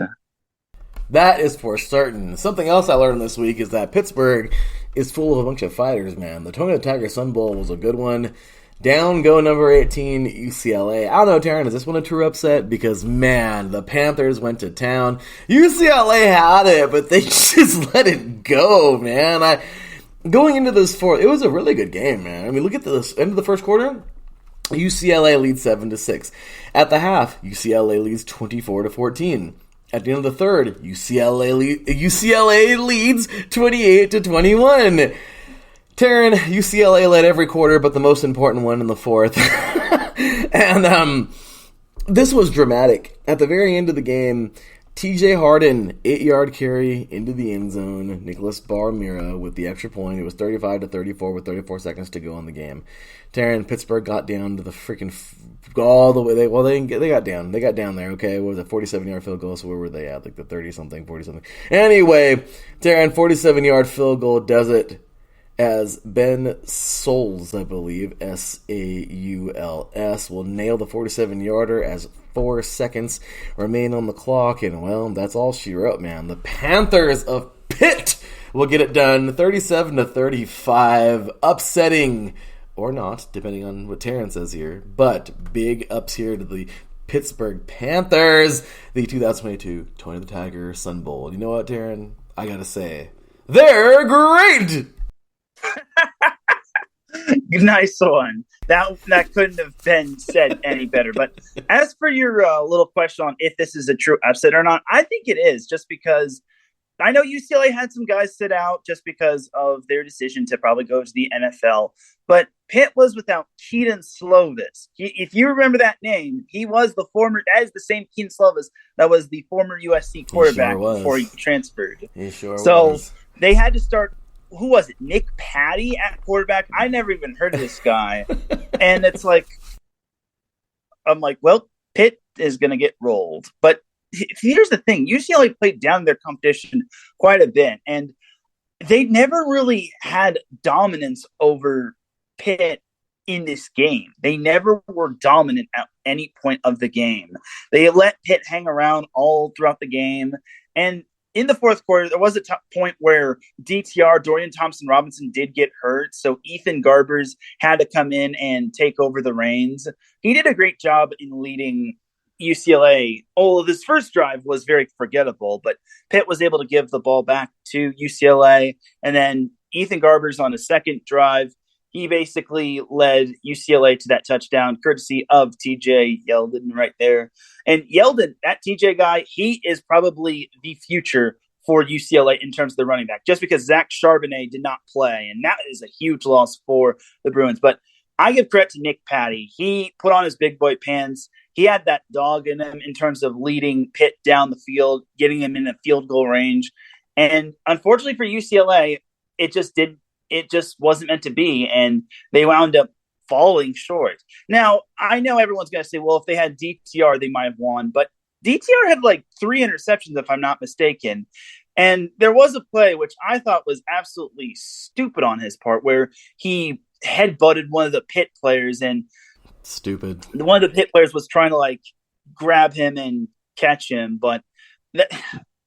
That is for certain. Something else I learned this week is that Pittsburgh is full of a bunch of fighters, man. The Tony the Tiger Sun Bowl was a good one. Down go number 18, UCLA. I don't know, Teran, is this one a true upset? Because, man, the Panthers went to town. UCLA had it, but they just let it go, man. Going into this fourth, it was a really good game, man. I mean, look at this. End of the first quarter, UCLA leads 7-6. At the half, UCLA leads 24-14. At the end of the third, UCLA leads 28-21. Teran, UCLA led every quarter, but the most important one in the fourth. And this was dramatic. At the very end of the game, TJ Harden, 8-yard carry into the end zone. Nicholas Barmira with the extra point. It was 35-34 with 34 seconds to go in the game. Teran, Pittsburgh got down to the freaking all the way. They got down. They got down there. Okay, what was it? 47-yard field goal. So where were they at? Like the 30-something, 40-something. Anyway, Teran, 47-yard field goal does it as Ben Souls, I believe, Sauls, will nail the 47-yarder as 4 seconds remain on the clock. And, well, that's all she wrote, man. The Panthers of Pitt will get it done 37-35, upsetting, or not, depending on what Teran says here. But big ups here to the Pittsburgh Panthers, the 2022 Tony the Tiger Sun Bowl. You know what, Teran? I gotta say, they're great! Nice one. That couldn't have been said any better. But as for your little question on if this is a true upset or not, I think it is, just because I know UCLA had some guys sit out just because of their decision to probably go to the NFL. But Pitt was without Keaton Slovis. If you remember that name, he was that is the same Keaton Slovis that was the former USC quarterback before he transferred. He sure was. So they had to start. Who was it? Nick Patty at quarterback? I never even heard of this guy. And it's like, I'm like, well, Pitt is going to get rolled. But here's the thing. UCLA played down their competition quite a bit. And they never really had dominance over Pitt in this game. They never were dominant at any point of the game. They let Pitt hang around all throughout the game. And in the fourth quarter, there was a point where DTR, Dorian Thompson-Robinson, did get hurt, so Ethan Garbers had to come in and take over the reins. He did a great job in leading UCLA. Although this first drive was very forgettable, but Pitt was able to give the ball back to UCLA, and then Ethan Garbers on a second drive, he basically led UCLA to that touchdown, courtesy of TJ Yeldon right there. And Yeldon, that TJ guy, he is probably the future for UCLA in terms of the running back, just because Zach Charbonnet did not play, and that is a huge loss for the Bruins. But I give credit to Nick Patty. He put on his big boy pants. he had that dog in him in terms of leading Pitt down the field, getting him in a field goal range. And unfortunately for UCLA, it just wasn't meant to be. And they wound up falling short. Now, I know everyone's going to say, well, if they had DTR, they might have won. But DTR had like 3 interceptions, if I'm not mistaken. And there was a play which I thought was absolutely stupid on his part, where he headbutted one of the Pitt players, and stupid. One of the Pitt players was trying to like grab him and catch him, but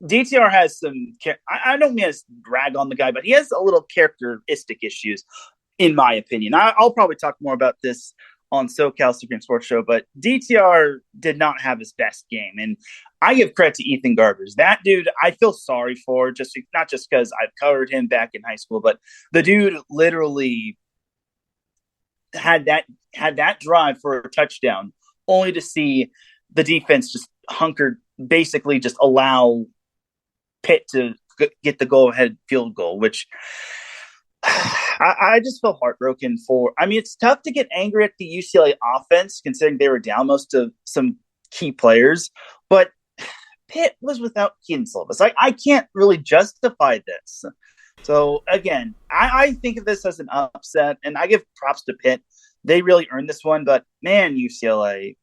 DTR has some. I don't mean to drag on the guy, but he has a little characteristic issues, in my opinion. I'll probably talk more about this on SoCal Supreme Sports Show, but DTR did not have his best game, and I give credit to Ethan Garbers. That dude, I feel sorry for, not just because I've covered him back in high school, but the dude literally had that drive for a touchdown, only to see the defense just basically just allow Pitt to get the go-ahead field goal, which I just feel heartbroken for. I mean, it's tough to get angry at the UCLA offense, considering they were down most of some key players, but Pitt was without Keaton Silvas. I can't really justify this. So, again, I think of this as an upset, and I give props to Pitt. They really earned this one, but, man, UCLA,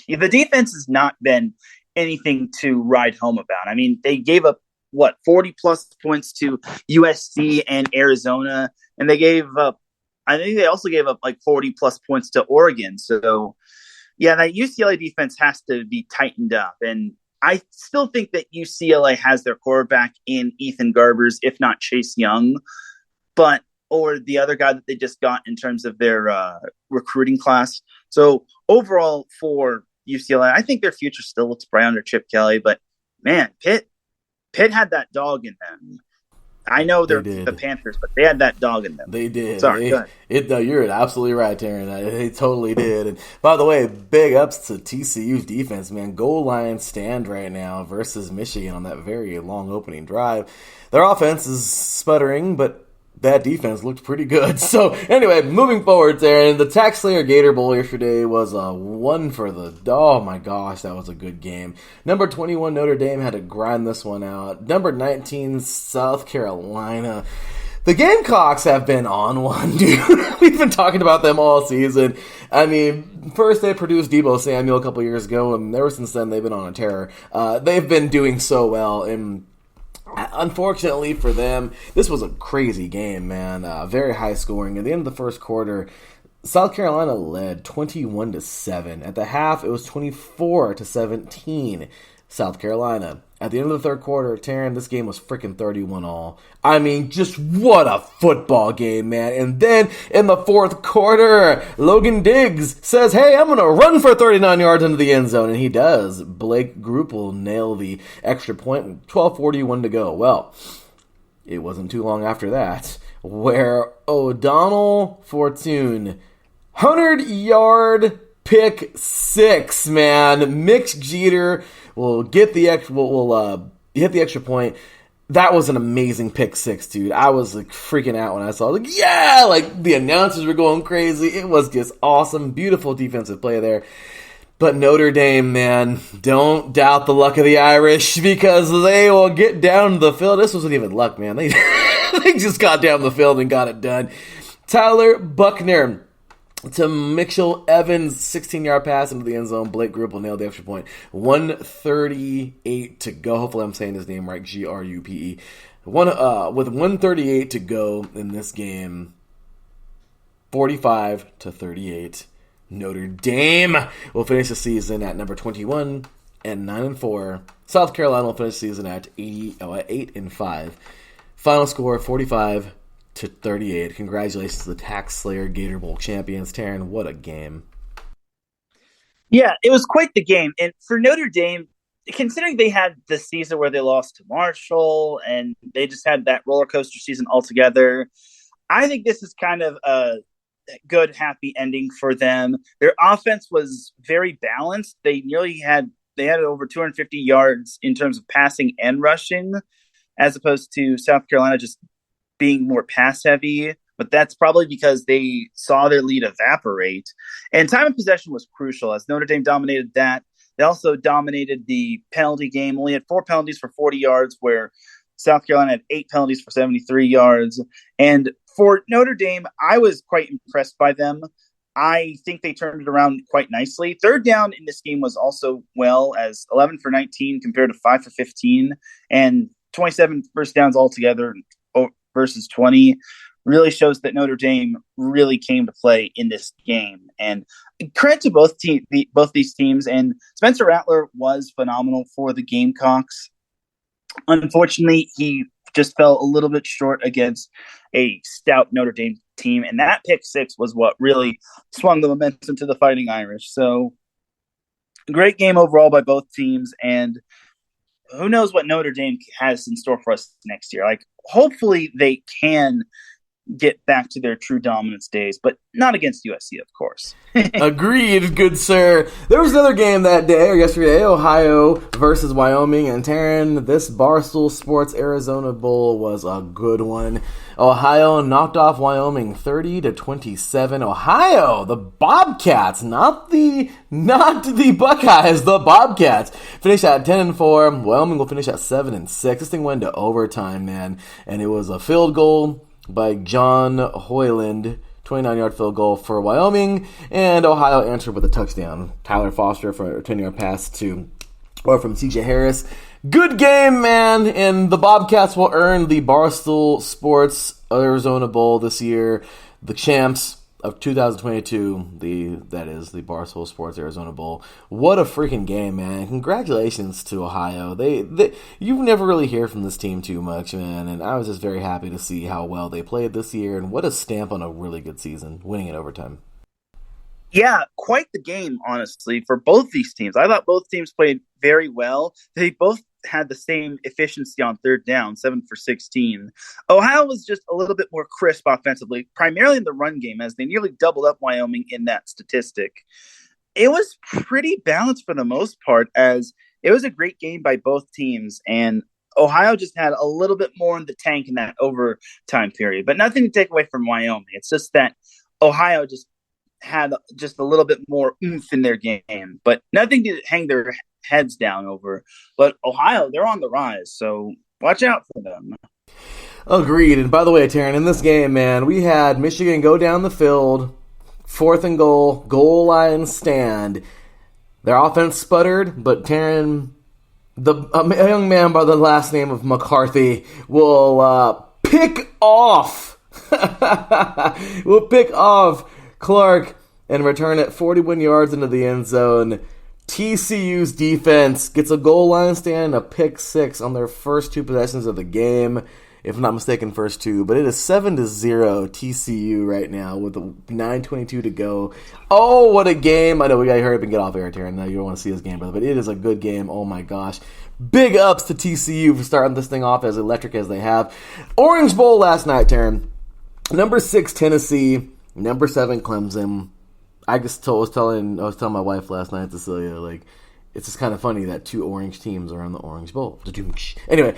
the defense has not been anything to ride home about. I mean, they gave up, 40-plus points to USC and Arizona, and they gave up, I think they also gave up like 40-plus points to Oregon. So, yeah, that UCLA defense has to be tightened up, and I still think that UCLA has their quarterback in Ethan Garbers, if not Chase Young, or the other guy that they just got in terms of their recruiting class. So overall for UCLA, I think their future still looks bright under Chip Kelly, but man, Pitt had that dog in them. I know they're the Panthers, but they had that dog in them. They did. Sorry, go ahead. No, you're absolutely right, Teran. They totally did. And by the way, big ups to TCU's defense, man. Goal line stand right now versus Michigan on that very long opening drive. Their offense is sputtering, but that defense looked pretty good. So, anyway, moving forward there, and the Tax Slayer Gator Bowl yesterday was a one for the... Oh, my gosh, that was a good game. Number 21, Notre Dame had to grind this one out. Number 19, South Carolina. The Gamecocks have been on one, dude. We've been talking about them all season. I mean, first they produced Deebo Samuel a couple years ago, and ever since then they've been on a tear. They've been doing so well, and unfortunately for them, this was a crazy game, man. Very high scoring. At the end of the first quarter, South Carolina led 21-7. At the half, it was 24-17. South Carolina. At the end of the third quarter, Teran, this game was freaking 31-all. I mean, just what a football game, man. And then in the fourth quarter, Logan Diggs says, hey, I'm going to run for 39 yards into the end zone. And he does. Blake Group will nail the extra point with 12:41 to go. Well, it wasn't too long after that where O'Donnell Fortune, 100-yard pick six, man. Mitch Jeter will get the hit the extra point. That was an amazing pick six, dude. I was like freaking out when I saw it. Like, yeah, like the announcers were going crazy. It was just awesome, beautiful defensive play there. But Notre Dame, man, don't doubt the luck of the Irish, because they will get down to the field. This wasn't even luck, man. They just got down the field and got it done. Tyler Buckner to Mitchell Evans, 16-yard pass into the end zone. Blake Group will nail the extra point. 1:38 to go. Hopefully I'm saying his name right. Grupe. With 1:38 to go in this game, 45-38. Notre Dame will finish the season at number 21 and 9-4. South Carolina will finish the season at 8-5. Final score 45-38. Congratulations to the Tax Slayer Gator Bowl champions. Teran, what a game. Yeah, it was quite the game. And for Notre Dame, considering they had the season where they lost to Marshall and they just had that roller coaster season altogether, I think this is kind of a good, happy ending for them. Their offense was very balanced. They had over 250 yards in terms of passing and rushing, as opposed to South Carolina just being more pass heavy but that's probably because they saw their lead evaporate. And time of possession was crucial as Notre Dame dominated that. They also dominated the penalty game, only had 4 penalties for 40 yards, where South Carolina had 8 penalties for 73 yards. And for Notre Dame, I was quite impressed by them. I think they turned it around quite nicely. Third down in this game was also well, as 11 for 19 compared to 5 for 15, and 27 first downs altogether versus 20 really shows that Notre Dame really came to play in this game. And credit to both these teams. And Spencer Rattler was phenomenal for the Gamecocks. Unfortunately, he just fell a little bit short against a stout Notre Dame team, and that pick six was what really swung the momentum to the Fighting Irish. So, great game overall by both teams, and who knows what Notre Dame has in store for us next year. Like, hopefully they can get back to their true dominance days, but not against USC, of course. Agreed, good sir. There was another game that day, or yesterday, Ohio versus Wyoming, and Teran, this Barstool Sports Arizona Bowl was a good one. Ohio knocked off Wyoming 30-27. Ohio, the Bobcats, not the Buckeyes, the Bobcats, finished at 10-4. Wyoming will finish at 7-6. This thing went to overtime, man, and it was a field goal by John Hoyland, 29-yard field goal for Wyoming, and Ohio answered with a touchdown. Tyler Foster for a 10-yard pass from CJ Harris. Good game, man, and the Bobcats will earn the Barstool Sports Arizona Bowl this year. The champs of 2022, that is the Barstool Sports Arizona Bowl. What a freaking game, man. Congratulations to Ohio. You never really hear from this team too much, man, and I was just very happy to see how well they played this year, and what a stamp on a really good season, winning in overtime. Yeah, quite the game, honestly, for both these teams. I thought both teams played very well. They both had the same efficiency on third down, 7 for 16. Ohio was just a little bit more crisp offensively, primarily in the run game, as they nearly doubled up Wyoming in that statistic. It was pretty balanced for the most part, as it was a great game by both teams, and Ohio just had a little bit more in the tank in that overtime period. But nothing to take away from Wyoming. It's just that Ohio just had just a little bit more oomph in their game, but nothing to hang their heads down over. But Ohio, they're on the rise, so watch out for them. Agreed. And by the way, Teran, in this game, man, we had Michigan go down the field, 4th and goal line stand. Their offense sputtered, but Teran, a young man by the last name of McCarthy, will pick off Clark and return it 41 yards into the end zone. TCU's defense gets a goal line stand, a pick six on their first 2 possessions of the game, if I'm not mistaken, first 2. But it is 7-0 TCU right now with 9:22 to go. Oh, what a game! I know we gotta hurry up and get off air, Teran. Now you don't want to see this game, brother, but it is a good game. Oh my gosh! Big ups to TCU for starting this thing off as electric as they have. Orange Bowl last night, Teran. Number 6 Tennessee, number 7 Clemson. I was telling my wife last night, Cecilia, like, it's just kind of funny that 2 orange teams are in the Orange Bowl. Anyway,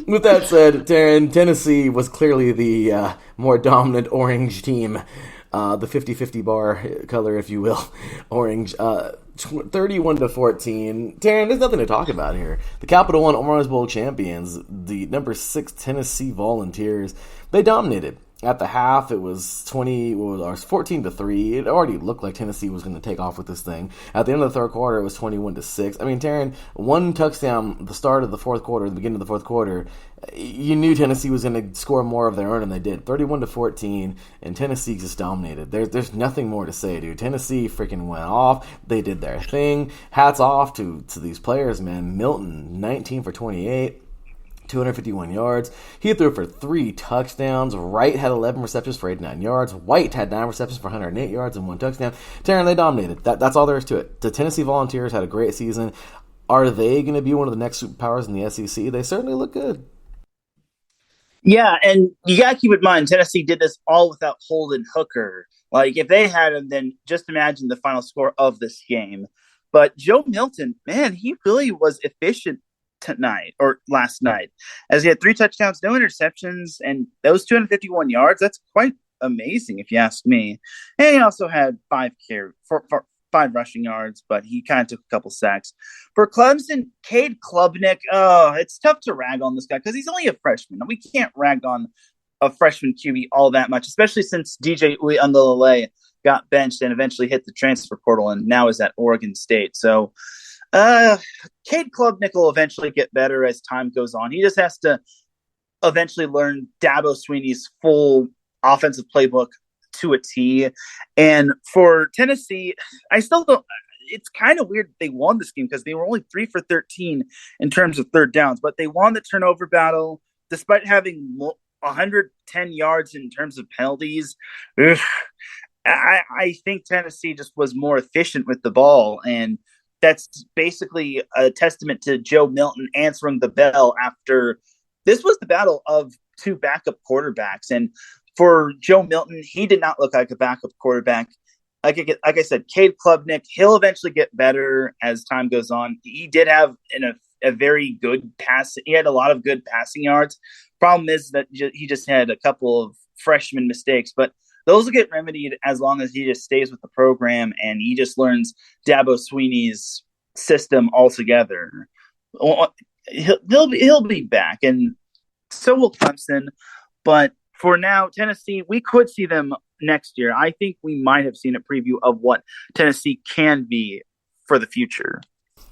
with that said, Teran, Tennessee was clearly the more dominant orange team, the 50-50 bar color, if you will, orange. 31-14. Teran, there's nothing to talk about here. The Capital One Orange Bowl champions, the number 6 Tennessee Volunteers, they dominated. At the half, it was 14-3. It already looked like Tennessee was going to take off with this thing. At the end of the third quarter, it was 21-6. I mean, Teran, 1 touchdown at the start of the fourth quarter, the beginning of the fourth quarter, you knew Tennessee was going to score more of their own, and they did. 31-14, and Tennessee just dominated. There's nothing more to say, dude. Tennessee freaking went off. They did their thing. Hats off to these players, man. Milton, 19 for 28. 251 yards. He threw for 3 touchdowns. Wright had 11 receptions for 89 yards. White had 9 receptions for 108 yards and 1 touchdown. Teran, they dominated. That's all there is to it. The Tennessee Volunteers had a great season. Are they going to be one of the next superpowers in the SEC? They certainly look good. Yeah, and you got to keep in mind, Tennessee did this all without Holden Hooker. Like, if they had him, then just imagine the final score of this game. But Joe Milton, man, he really was efficient tonight or last night, as he had 3 touchdowns, no interceptions, and those 251 yards. That's quite amazing, if you ask me. And he also had 5 rushing yards, but he kind of took a couple sacks. For Clemson, Cade Klubnik, it's tough to rag on this guy because he's only a freshman. We can't rag on a freshman QB all that much, especially since DJ Uiagalelei got benched and eventually hit the transfer portal and now is at Oregon State. So Cade Klubnik will eventually get better as time goes on. He just has to eventually learn Dabo Swinney's full offensive playbook to a T. And for Tennessee, I still don't. It's kind of weird they won this game because they were only 3 for 13 in terms of third downs, but they won the turnover battle despite having 110 yards in terms of penalties. I think Tennessee just was more efficient with the ball, and that's basically a testament to Joe Milton answering the bell after this was the battle of 2 backup quarterbacks. And for Joe Milton, he did not look like a backup quarterback. Like I said, Cade Klubnik, he'll eventually get better as time goes on. He did have a very good pass. He had a lot of good passing yards. Problem is that he just had a couple of freshman mistakes, but those will get remedied as long as he just stays with the program and he just learns Dabo Swinney's system altogether. He'll be back, and so will Clemson. But for now, Tennessee, we could see them next year. I think we might have seen a preview of what Tennessee can be for the future.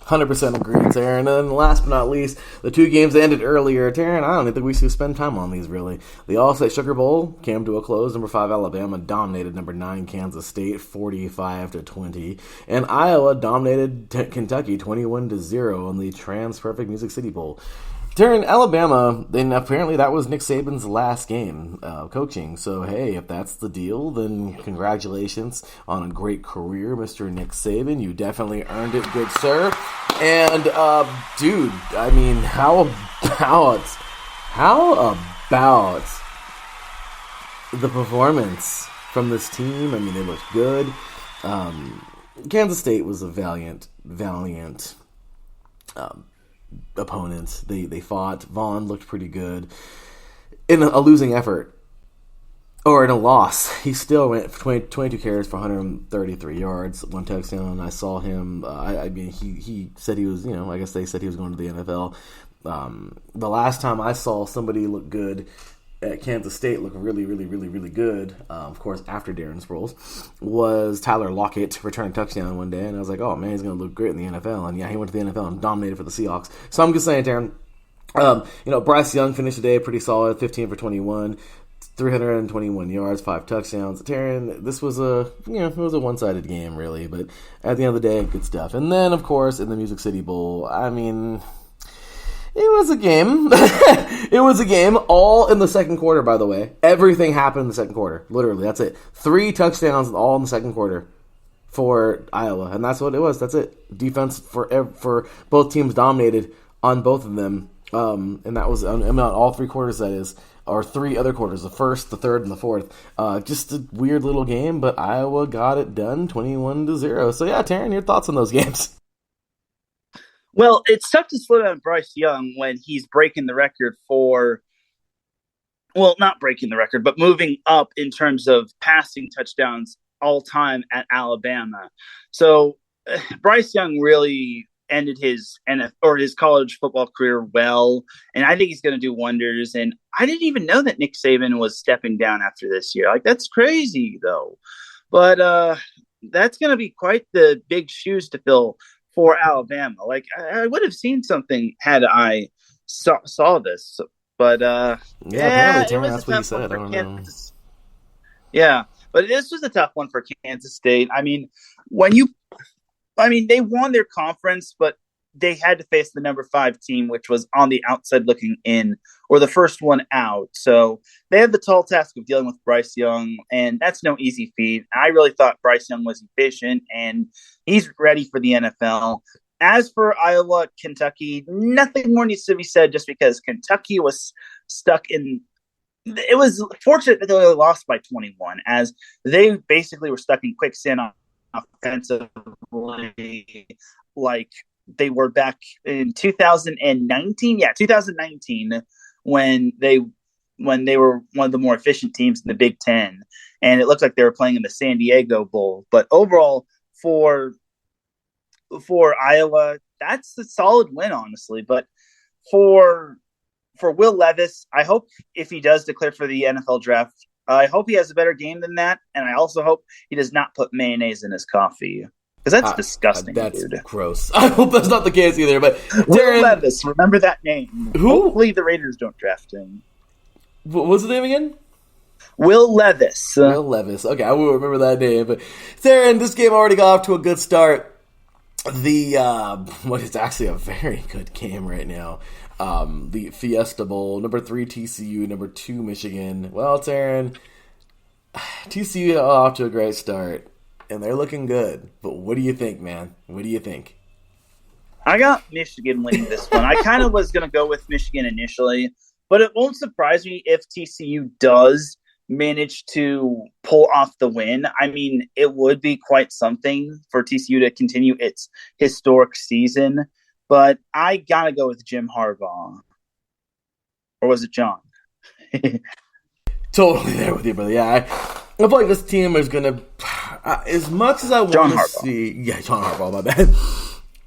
100% agree, Teran. And last but not least, the 2 games that ended earlier. Teran, I don't even think we should spend time on these, really. The All-State Sugar Bowl came to a close. Number 5 Alabama dominated number 9 Kansas State 45-20. And Iowa dominated Kentucky 21-0 in the Trans-Perfect Music City Bowl. Teran, Alabama, then apparently that was Nick Saban's last game coaching. So, hey, if that's the deal, then congratulations on a great career, Mr. Nick Saban. You definitely earned it, good sir. And, dude, I mean, how about the performance from this team? I mean, they looked good. Kansas State was a valiant opponents. They fought. Vaughn looked pretty good. In a losing effort, or in a loss, he still went 22 carries for 133 yards, 1 touchdown. I saw him. I mean, he said he was, I guess they said he was going to the NFL. The last time I saw somebody look good at Kansas State look really, really, really, really good, of course, after Darren Sproles, was Tyler Lockett returning a touchdown one day, and I was like, oh, man, he's going to look great in the NFL. And, yeah, he went to the NFL and dominated for the Seahawks. So I'm just saying, Darren, Bryce Young finished the day pretty solid, 15 for 21, 321 yards, 5 touchdowns. Teran, this was it was a one-sided game, really, but at the end of the day, good stuff. And then, of course, in the Music City Bowl, I mean, it was a game. It was a game all in the second quarter, by the way. Everything happened in the second quarter. Literally, that's it. 3 touchdowns all in the second quarter for Iowa, and that's what it was. That's it. Defense for both teams dominated on both of them, and that was on all 3 quarters, that is, or 3 other quarters, the first, the third, and the fourth. Just a weird little game, but Iowa got it done 21-0. So, yeah, Teran, your thoughts on those games? Well, it's tough to slow down Bryce Young when he's breaking the record not breaking the record, but moving up in terms of passing touchdowns all time at Alabama. So Bryce Young really ended his college football career well, and I think he's going to do wonders. And I didn't even know that Nick Saban was stepping down after this year. Like, that's crazy, though. But that's going to be quite the big shoes to fill for Alabama. Like, I would have seen something had I saw this, but apparently that's what he said. I don't know. Yeah, but this was a tough one for Kansas State. I mean, they won their conference, but they had to face the number 5 team, which was on the outside looking in, or the first one out. So they had the tall task of dealing with Bryce Young, and that's no easy feat. I really thought Bryce Young was efficient, and he's ready for the NFL. As for Iowa, Kentucky, nothing more needs to be said just because Kentucky was stuck in – it was fortunate that they only lost by 21, as they basically were stuck in quicksand offensively. Like, they were back in 2019. Yeah, 2019 when they were one of the more efficient teams in the Big Ten, and it looked like they were playing in the San Diego Bowl. But overall, for Iowa, that's a solid win, honestly. But for Will Levis, I hope if he does declare for the NFL draft, I hope he has a better game than that, and I also hope he does not put mayonnaise in his coffee. Because that's disgusting, that's dude. Gross. I hope that's not the case either. But Will Levis, remember that name. Who? Hopefully the Raiders don't draft him. What's the name again? Will Levis. Will Levis. Okay, I will remember that name. But Teran, this game already got off to a good start. What is actually a very good game right now. The Fiesta Bowl, number 3 TCU, number 2 Michigan. Well, Teran, TCU off to a great start, and they're looking good. But what do you think, man? What do you think? I got Michigan winning this one. I kind of was going to go with Michigan initially, but it won't surprise me if TCU does manage to pull off the win. I mean, it would be quite something for TCU to continue its historic season, but I got to go with Jim Harbaugh. Or was it John? Totally there with you, brother. Yeah, I feel like this team is going to, as much as I want to see... Yeah, John Harbaugh, my bad.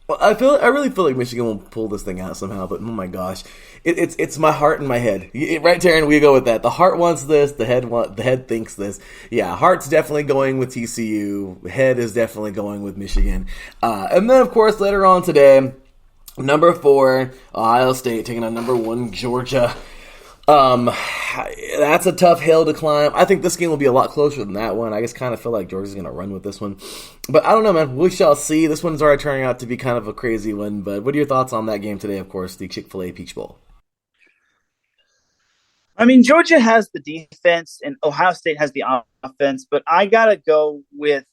Well, I really feel like Michigan will pull this thing out somehow, but oh my gosh, it's my heart and my head, right, Teran? We go with that. The heart wants this, the head thinks this. Yeah, heart's definitely going with TCU. Head is definitely going with Michigan. And then of course later on today, number 4 Ohio State taking on number 1 Georgia. That's a tough hill to climb. I think this game will be a lot closer than that one. I just kind of feel like Georgia's going to run with this one. But I don't know, man. We shall see. This one's already turning out to be kind of a crazy one. But what are your thoughts on that game today, of course, the Chick-fil-A Peach Bowl? I mean, Georgia has the defense and Ohio State has the offense, but I got to go with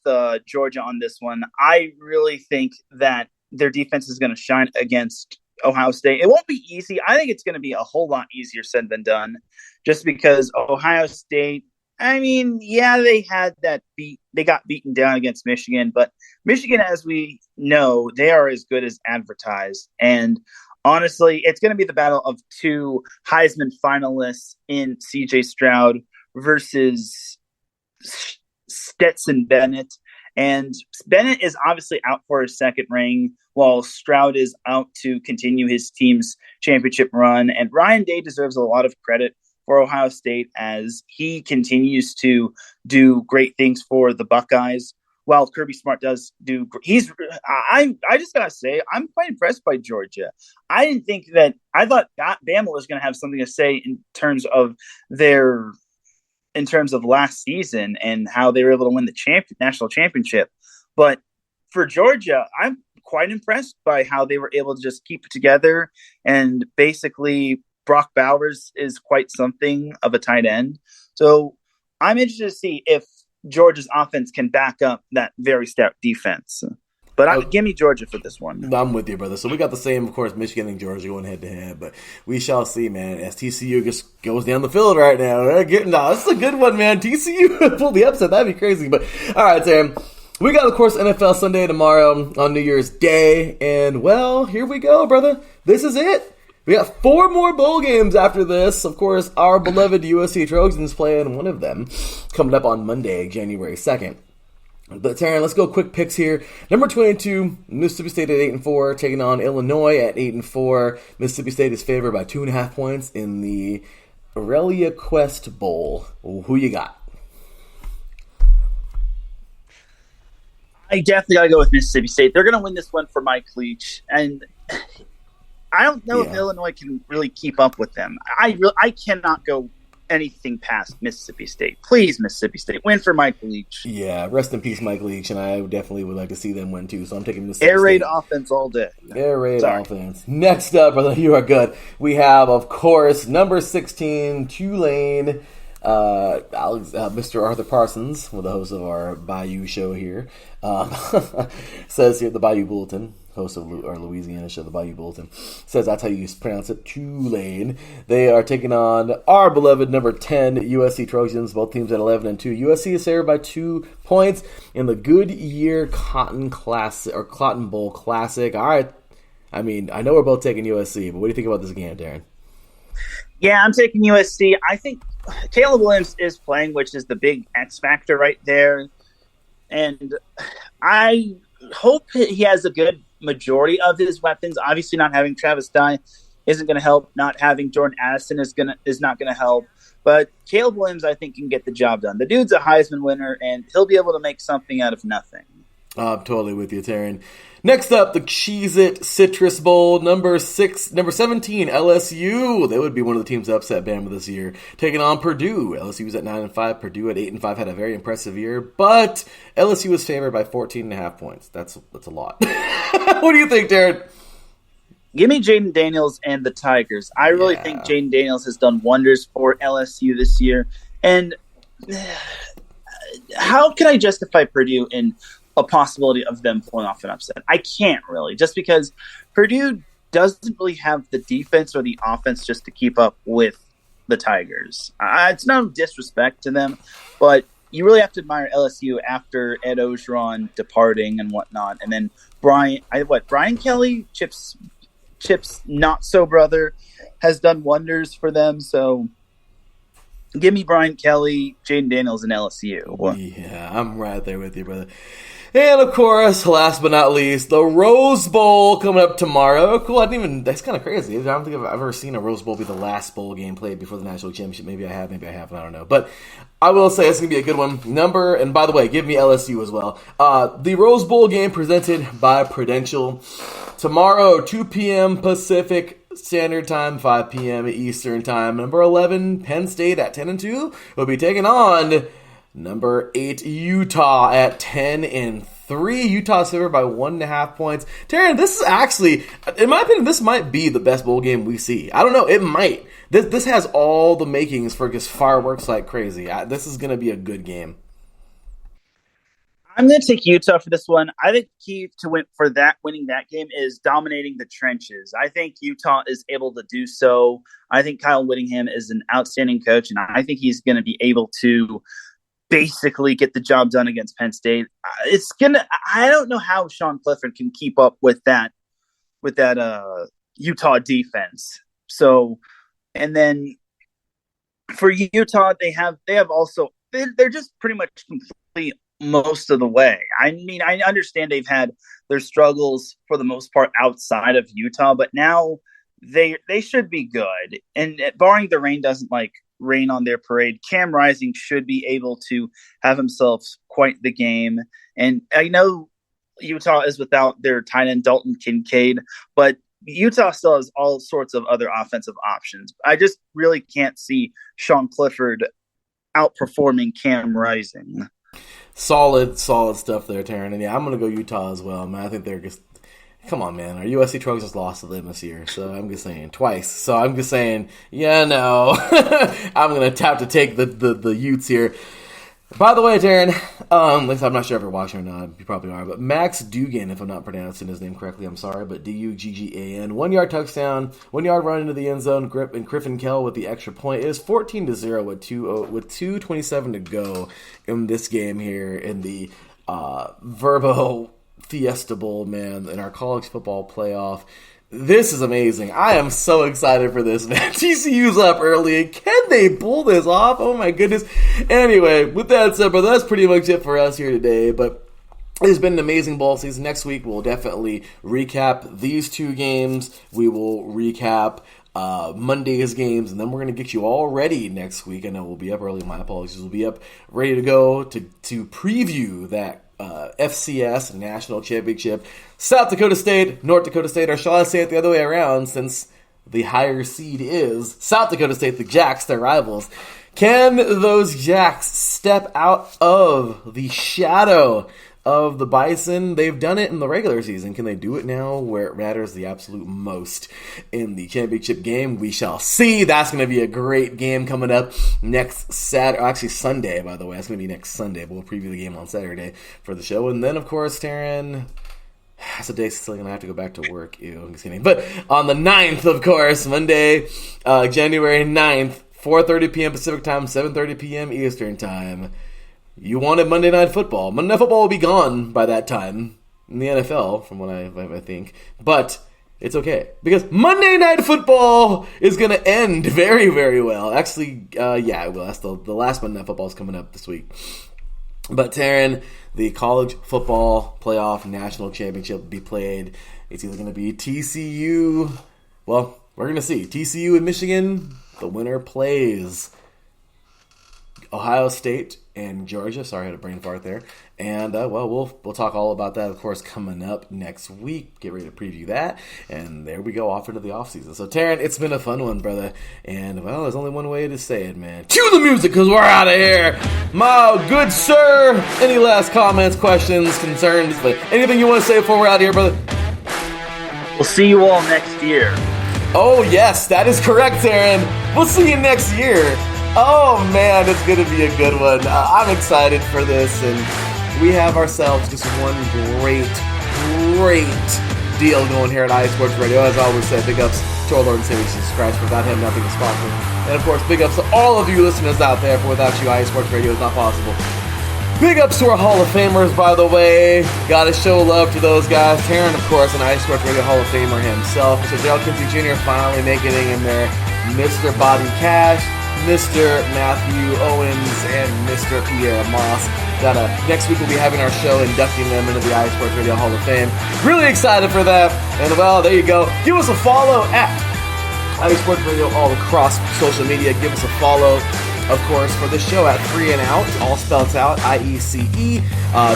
Georgia on this one. I really think that their defense is going to shine against Ohio State. It won't be easy. I think it's going to be a whole lot easier said than done, just because Ohio State, I mean, yeah, they got beaten down against Michigan, but Michigan, as we know, they are as good as advertised. And honestly, it's going to be the battle of 2 Heisman finalists in CJ Stroud versus Stetson Bennett. And Bennett is obviously out for his second ring, while Stroud is out to continue his team's championship run. And Ryan Day deserves a lot of credit for Ohio State as he continues to do great things for the Buckeyes, while Kirby Smart does do. I just gotta say, I'm quite impressed by Georgia. I thought Bama was going to have something to say in terms of last season and how they were able to win the national championship. But for Georgia, I'm quite impressed by how they were able to just keep it together. And basically, Brock Bowers is quite something of a tight end. So I'm interested to see if Georgia's offense can back up that very stout defense. But give me Georgia for this one. I'm with you, brother. So we got the same, of course, Michigan and Georgia going head-to-head. But we shall see, man, as TCU just goes down the field right now. This is a good one, man. TCU pulled the upset. That'd be crazy. But, all right, Sam. We got, of course, NFL Sunday tomorrow on New Year's Day. And, well, here we go, brother. This is it. We got 4 more bowl games after this. Of course, our beloved USC Trojans playing one of them coming up on Monday, January 2nd. But, Teran, let's go quick picks here. Number 22, Mississippi State at 8-4, taking on Illinois at 8-4. Mississippi State is favored by 2.5 points in the Aurelia Quest Bowl. Who you got? I definitely got to go with Mississippi State. They're going to win this one for Mike Leach. And I don't know if Illinois can really keep up with them. I cannot go anything past Mississippi State. Please, Mississippi State, win for Mike Leach. Yeah, rest in peace, Mike Leach, and I definitely would like to see them win too. So I'm taking Mississippi Air raid State. Offense all day. Air raid offense. Next up, brother, you are good. We have, of course, number 16, Tulane. Mr. Arthur Parsons, the host of our Bayou show here, says here, the Bayou Bulletin, host of our Louisiana show, the Bayou Bulletin, says that's how you pronounce it, Tulane. They are taking on our beloved number 10 USC Trojans, both teams at 11-2. USC is favored by 2 points in the Goodyear Cotton Bowl Classic. All right, I mean, I know we're both taking USC, but what do you think about this game, Darren? Yeah, I'm taking USC. I think Caleb Williams is playing, which is the big X factor right there. And I hope he has a good majority of his weapons. Obviously, not having Travis Dye isn't going to help. Not having Jordan Addison is not going to help. But Caleb Williams, I think, can get the job done. The dude's a Heisman winner, and he'll be able to make something out of nothing. I'm totally with you, Teran. Next up, the Cheez-It Citrus Bowl, number 17, LSU. They would be one of the teams to upset Bama this year. Taking on Purdue. LSU's at 9-5. Purdue at 8-5 had a very impressive year, but LSU was favored by 14.5 points. That's a lot. What do you think, Darren? Give me Jaden Daniels and the Tigers. I really think Jaden Daniels has done wonders for LSU this year. And how can I justify Purdue in a possibility of them pulling off an upset? I can't really, just because Purdue doesn't really have the defense or the offense just to keep up with the Tigers. It's no disrespect to them, but you really have to admire LSU after Ed Ogeron departing and whatnot. And then Brian Kelly, Chip's not so brother, has done wonders for them. So give me Brian Kelly, Jaden Daniels, and LSU. Yeah, I'm right there with you, brother. And of course, last but not least, the Rose Bowl coming up tomorrow. Cool, that's kind of crazy. I don't think I've ever seen a Rose Bowl be the last bowl game played before the national championship. Maybe I have, maybe I haven't, I don't know. But I will say it's going to be a good one. And by the way, give me LSU as well. The Rose Bowl game presented by Prudential. Tomorrow, 2 p.m. Pacific Standard Time, 5 p.m. Eastern Time. Number 11, Penn State at 10-2 will be taking on number 8, Utah at 10-3. Utah's favored by 1.5 points. Teran, this is actually, in my opinion, this might be the best bowl game we see. I don't know, it might. This has all the makings for just fireworks like crazy. This is going to be a good game. I'm going to take Utah for this one. I think key to winning that game is dominating the trenches. I think Utah is able to do so. I think Kyle Whittingham is an outstanding coach, and I think he's going to be able to basically get the job done against Penn State. I don't know how Sean Clifford can keep up with that Utah defense. So, and then for Utah, they're just pretty much complete most of the way. I mean, I understand they've had their struggles for the most part outside of Utah, but now they should be good. And barring the rain doesn't rain on their parade, Cam Rising should be able to have himself quite the game. And I know Utah is without their tight end Dalton Kincaid, but Utah still has all sorts of other offensive options. I just really can't see Sean Clifford outperforming Cam Rising. Solid stuff there, Teran. And yeah, I'm going to go Utah as well. Man, I think they're just, come on, man. Our USC Trojans just lost to them this year. So I'm just saying, twice. So I'm just saying, yeah, no. I'm going to have to take the Utes here. By the way, Teran, at least I'm not sure if you're watching or not. You probably are. But Max Dugan, if I'm not pronouncing his name correctly, I'm sorry. But Duggan, 1 yard touchdown, 1 yard run into the end zone. And Griffin Kell with the extra point. It is 14-0 with 2:27 to go in this game here in the Verbo Fiesta Bowl, man, in our college football playoff. This is amazing. I am so excited for this, man. TCU's up early. Can they pull this off? Oh, my goodness. Anyway, with that said, brother, that's pretty much it for us here today. But it's been an amazing ball season. Next week, we'll definitely recap these two games. We will recap Monday's games, and then we're going to get you all ready next week. I know we'll be up early. My apologies. We'll be up ready to go to preview that FCS National Championship. South Dakota State, North Dakota State, or shall I say it the other way around, since the higher seed is South Dakota State, the Jacks, their rivals. Can those Jacks step out of the shadow of the Bison? They've done it in the regular season. Can they do it now where it matters the absolute most in the championship game? We shall see. That's going to be a great game coming up next Sunday, by the way. That's going to be next Sunday, but we'll preview the game on Saturday for the show. And then, of course, Teran, that's a day still going to have to go back to work. Ew, I'm just kidding. But on the 9th, of course, Monday, January 9th, 4:30 p.m. Pacific Time, 7:30 p.m. Eastern Time. You wanted Monday Night Football. Monday Night Football will be gone by that time in the NFL, from what I think. But It's okay. Because Monday Night Football is going to end very, very well. Actually, yeah, it will. That's the last Monday Night Football is coming up this week. But Teran, the College Football Playoff National Championship will be played. It's either going to be TCU. Well, we're going to see. TCU and Michigan, the winner plays Ohio State and Georgia. Sorry, I had a brain fart there. And, well, we'll talk all about that, of course, coming up next week. Get ready to preview that. And there we go, off into the offseason. So, Teran, it's been a fun one, brother. And, well, there's only one way to say it, man. Cue the music, because we're out of here. My good sir, any last comments, questions, concerns, anything you want to say before we're out of here, brother? We'll see you all next year. Oh, yes, that is correct, Teran. We'll see you next year. Oh, man, it's going to be a good one. I'm excited for this, and we have ourselves just one great deal going here at iSports Radio. As I always say, big ups to our Lord and Savior Jesus Christ. Without him, nothing is possible. And, of course, big ups to all of you listeners out there, for without you, iSports Radio is not possible. Big ups to our Hall of Famers, by the way. Gotta show love to those guys. Teran, of course, an iSports Radio Hall of Famer himself. Mr. Dale Kinsey Jr. finally making it in there. Mr. Bobby Cash, Mr. Matthew Owens, and Mr. Pierre Moss. Next week we'll be having our show inducting them into the iSports Radio Hall of Fame. Really excited for that. And, well, there you go. Give us a follow at iSports Radio all across social media. Give us a follow, of course, for this show at Free and Out, all spelled out, IECE.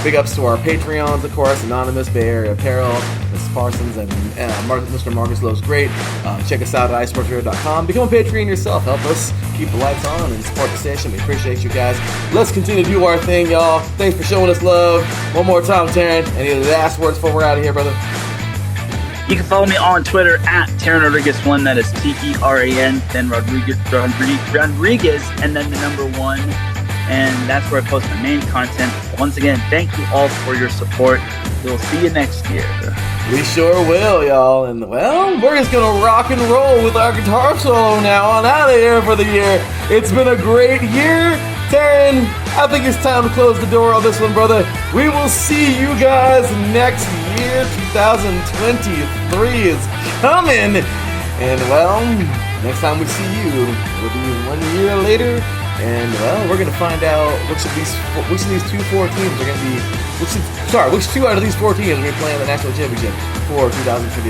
Big ups to our Patreons, of course, Anonymous, Bay Area Apparel, Mrs. Parsons, and Mr. Marcus Lowe's Great. Check us out at iSportsRadio.com. Become a Patreon yourself. Help us keep the lights on and support the station. We appreciate you guys. Let's continue to do our thing, y'all. Thanks for showing us love. One more time, Teran. Any last words before we're out of here, brother? You can follow me on Twitter at Teran Rodriguez1. That is Teran, then Rodriguez, and then the number 1. And that's where I post my main content. Once again, thank you all for your support. We'll see you next year. We sure will, y'all. And, well, we're just going to rock and roll with our guitar solo now on out of here for the year. It's been a great year. Teran, I think it's time to close the door on this one, brother. We will see you guys next year. 2023 is coming. And, well, next time we see you, it'll be 1 year later. And, well, we're going to find out which of these 4 teams are going to be, which 2 out of these 4 teams are going to be playing the national championship for 2023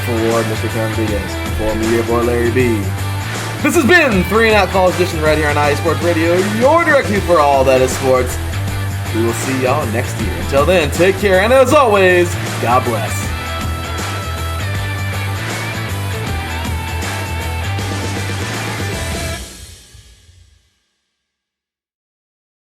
for Mr. Teran Rodriguez, for me, your boy Larry B. This has been 3 and Out College Edition right here on iSports Radio, your directory for all that is sports. We will see y'all next year. Until then, take care, and as always, God bless.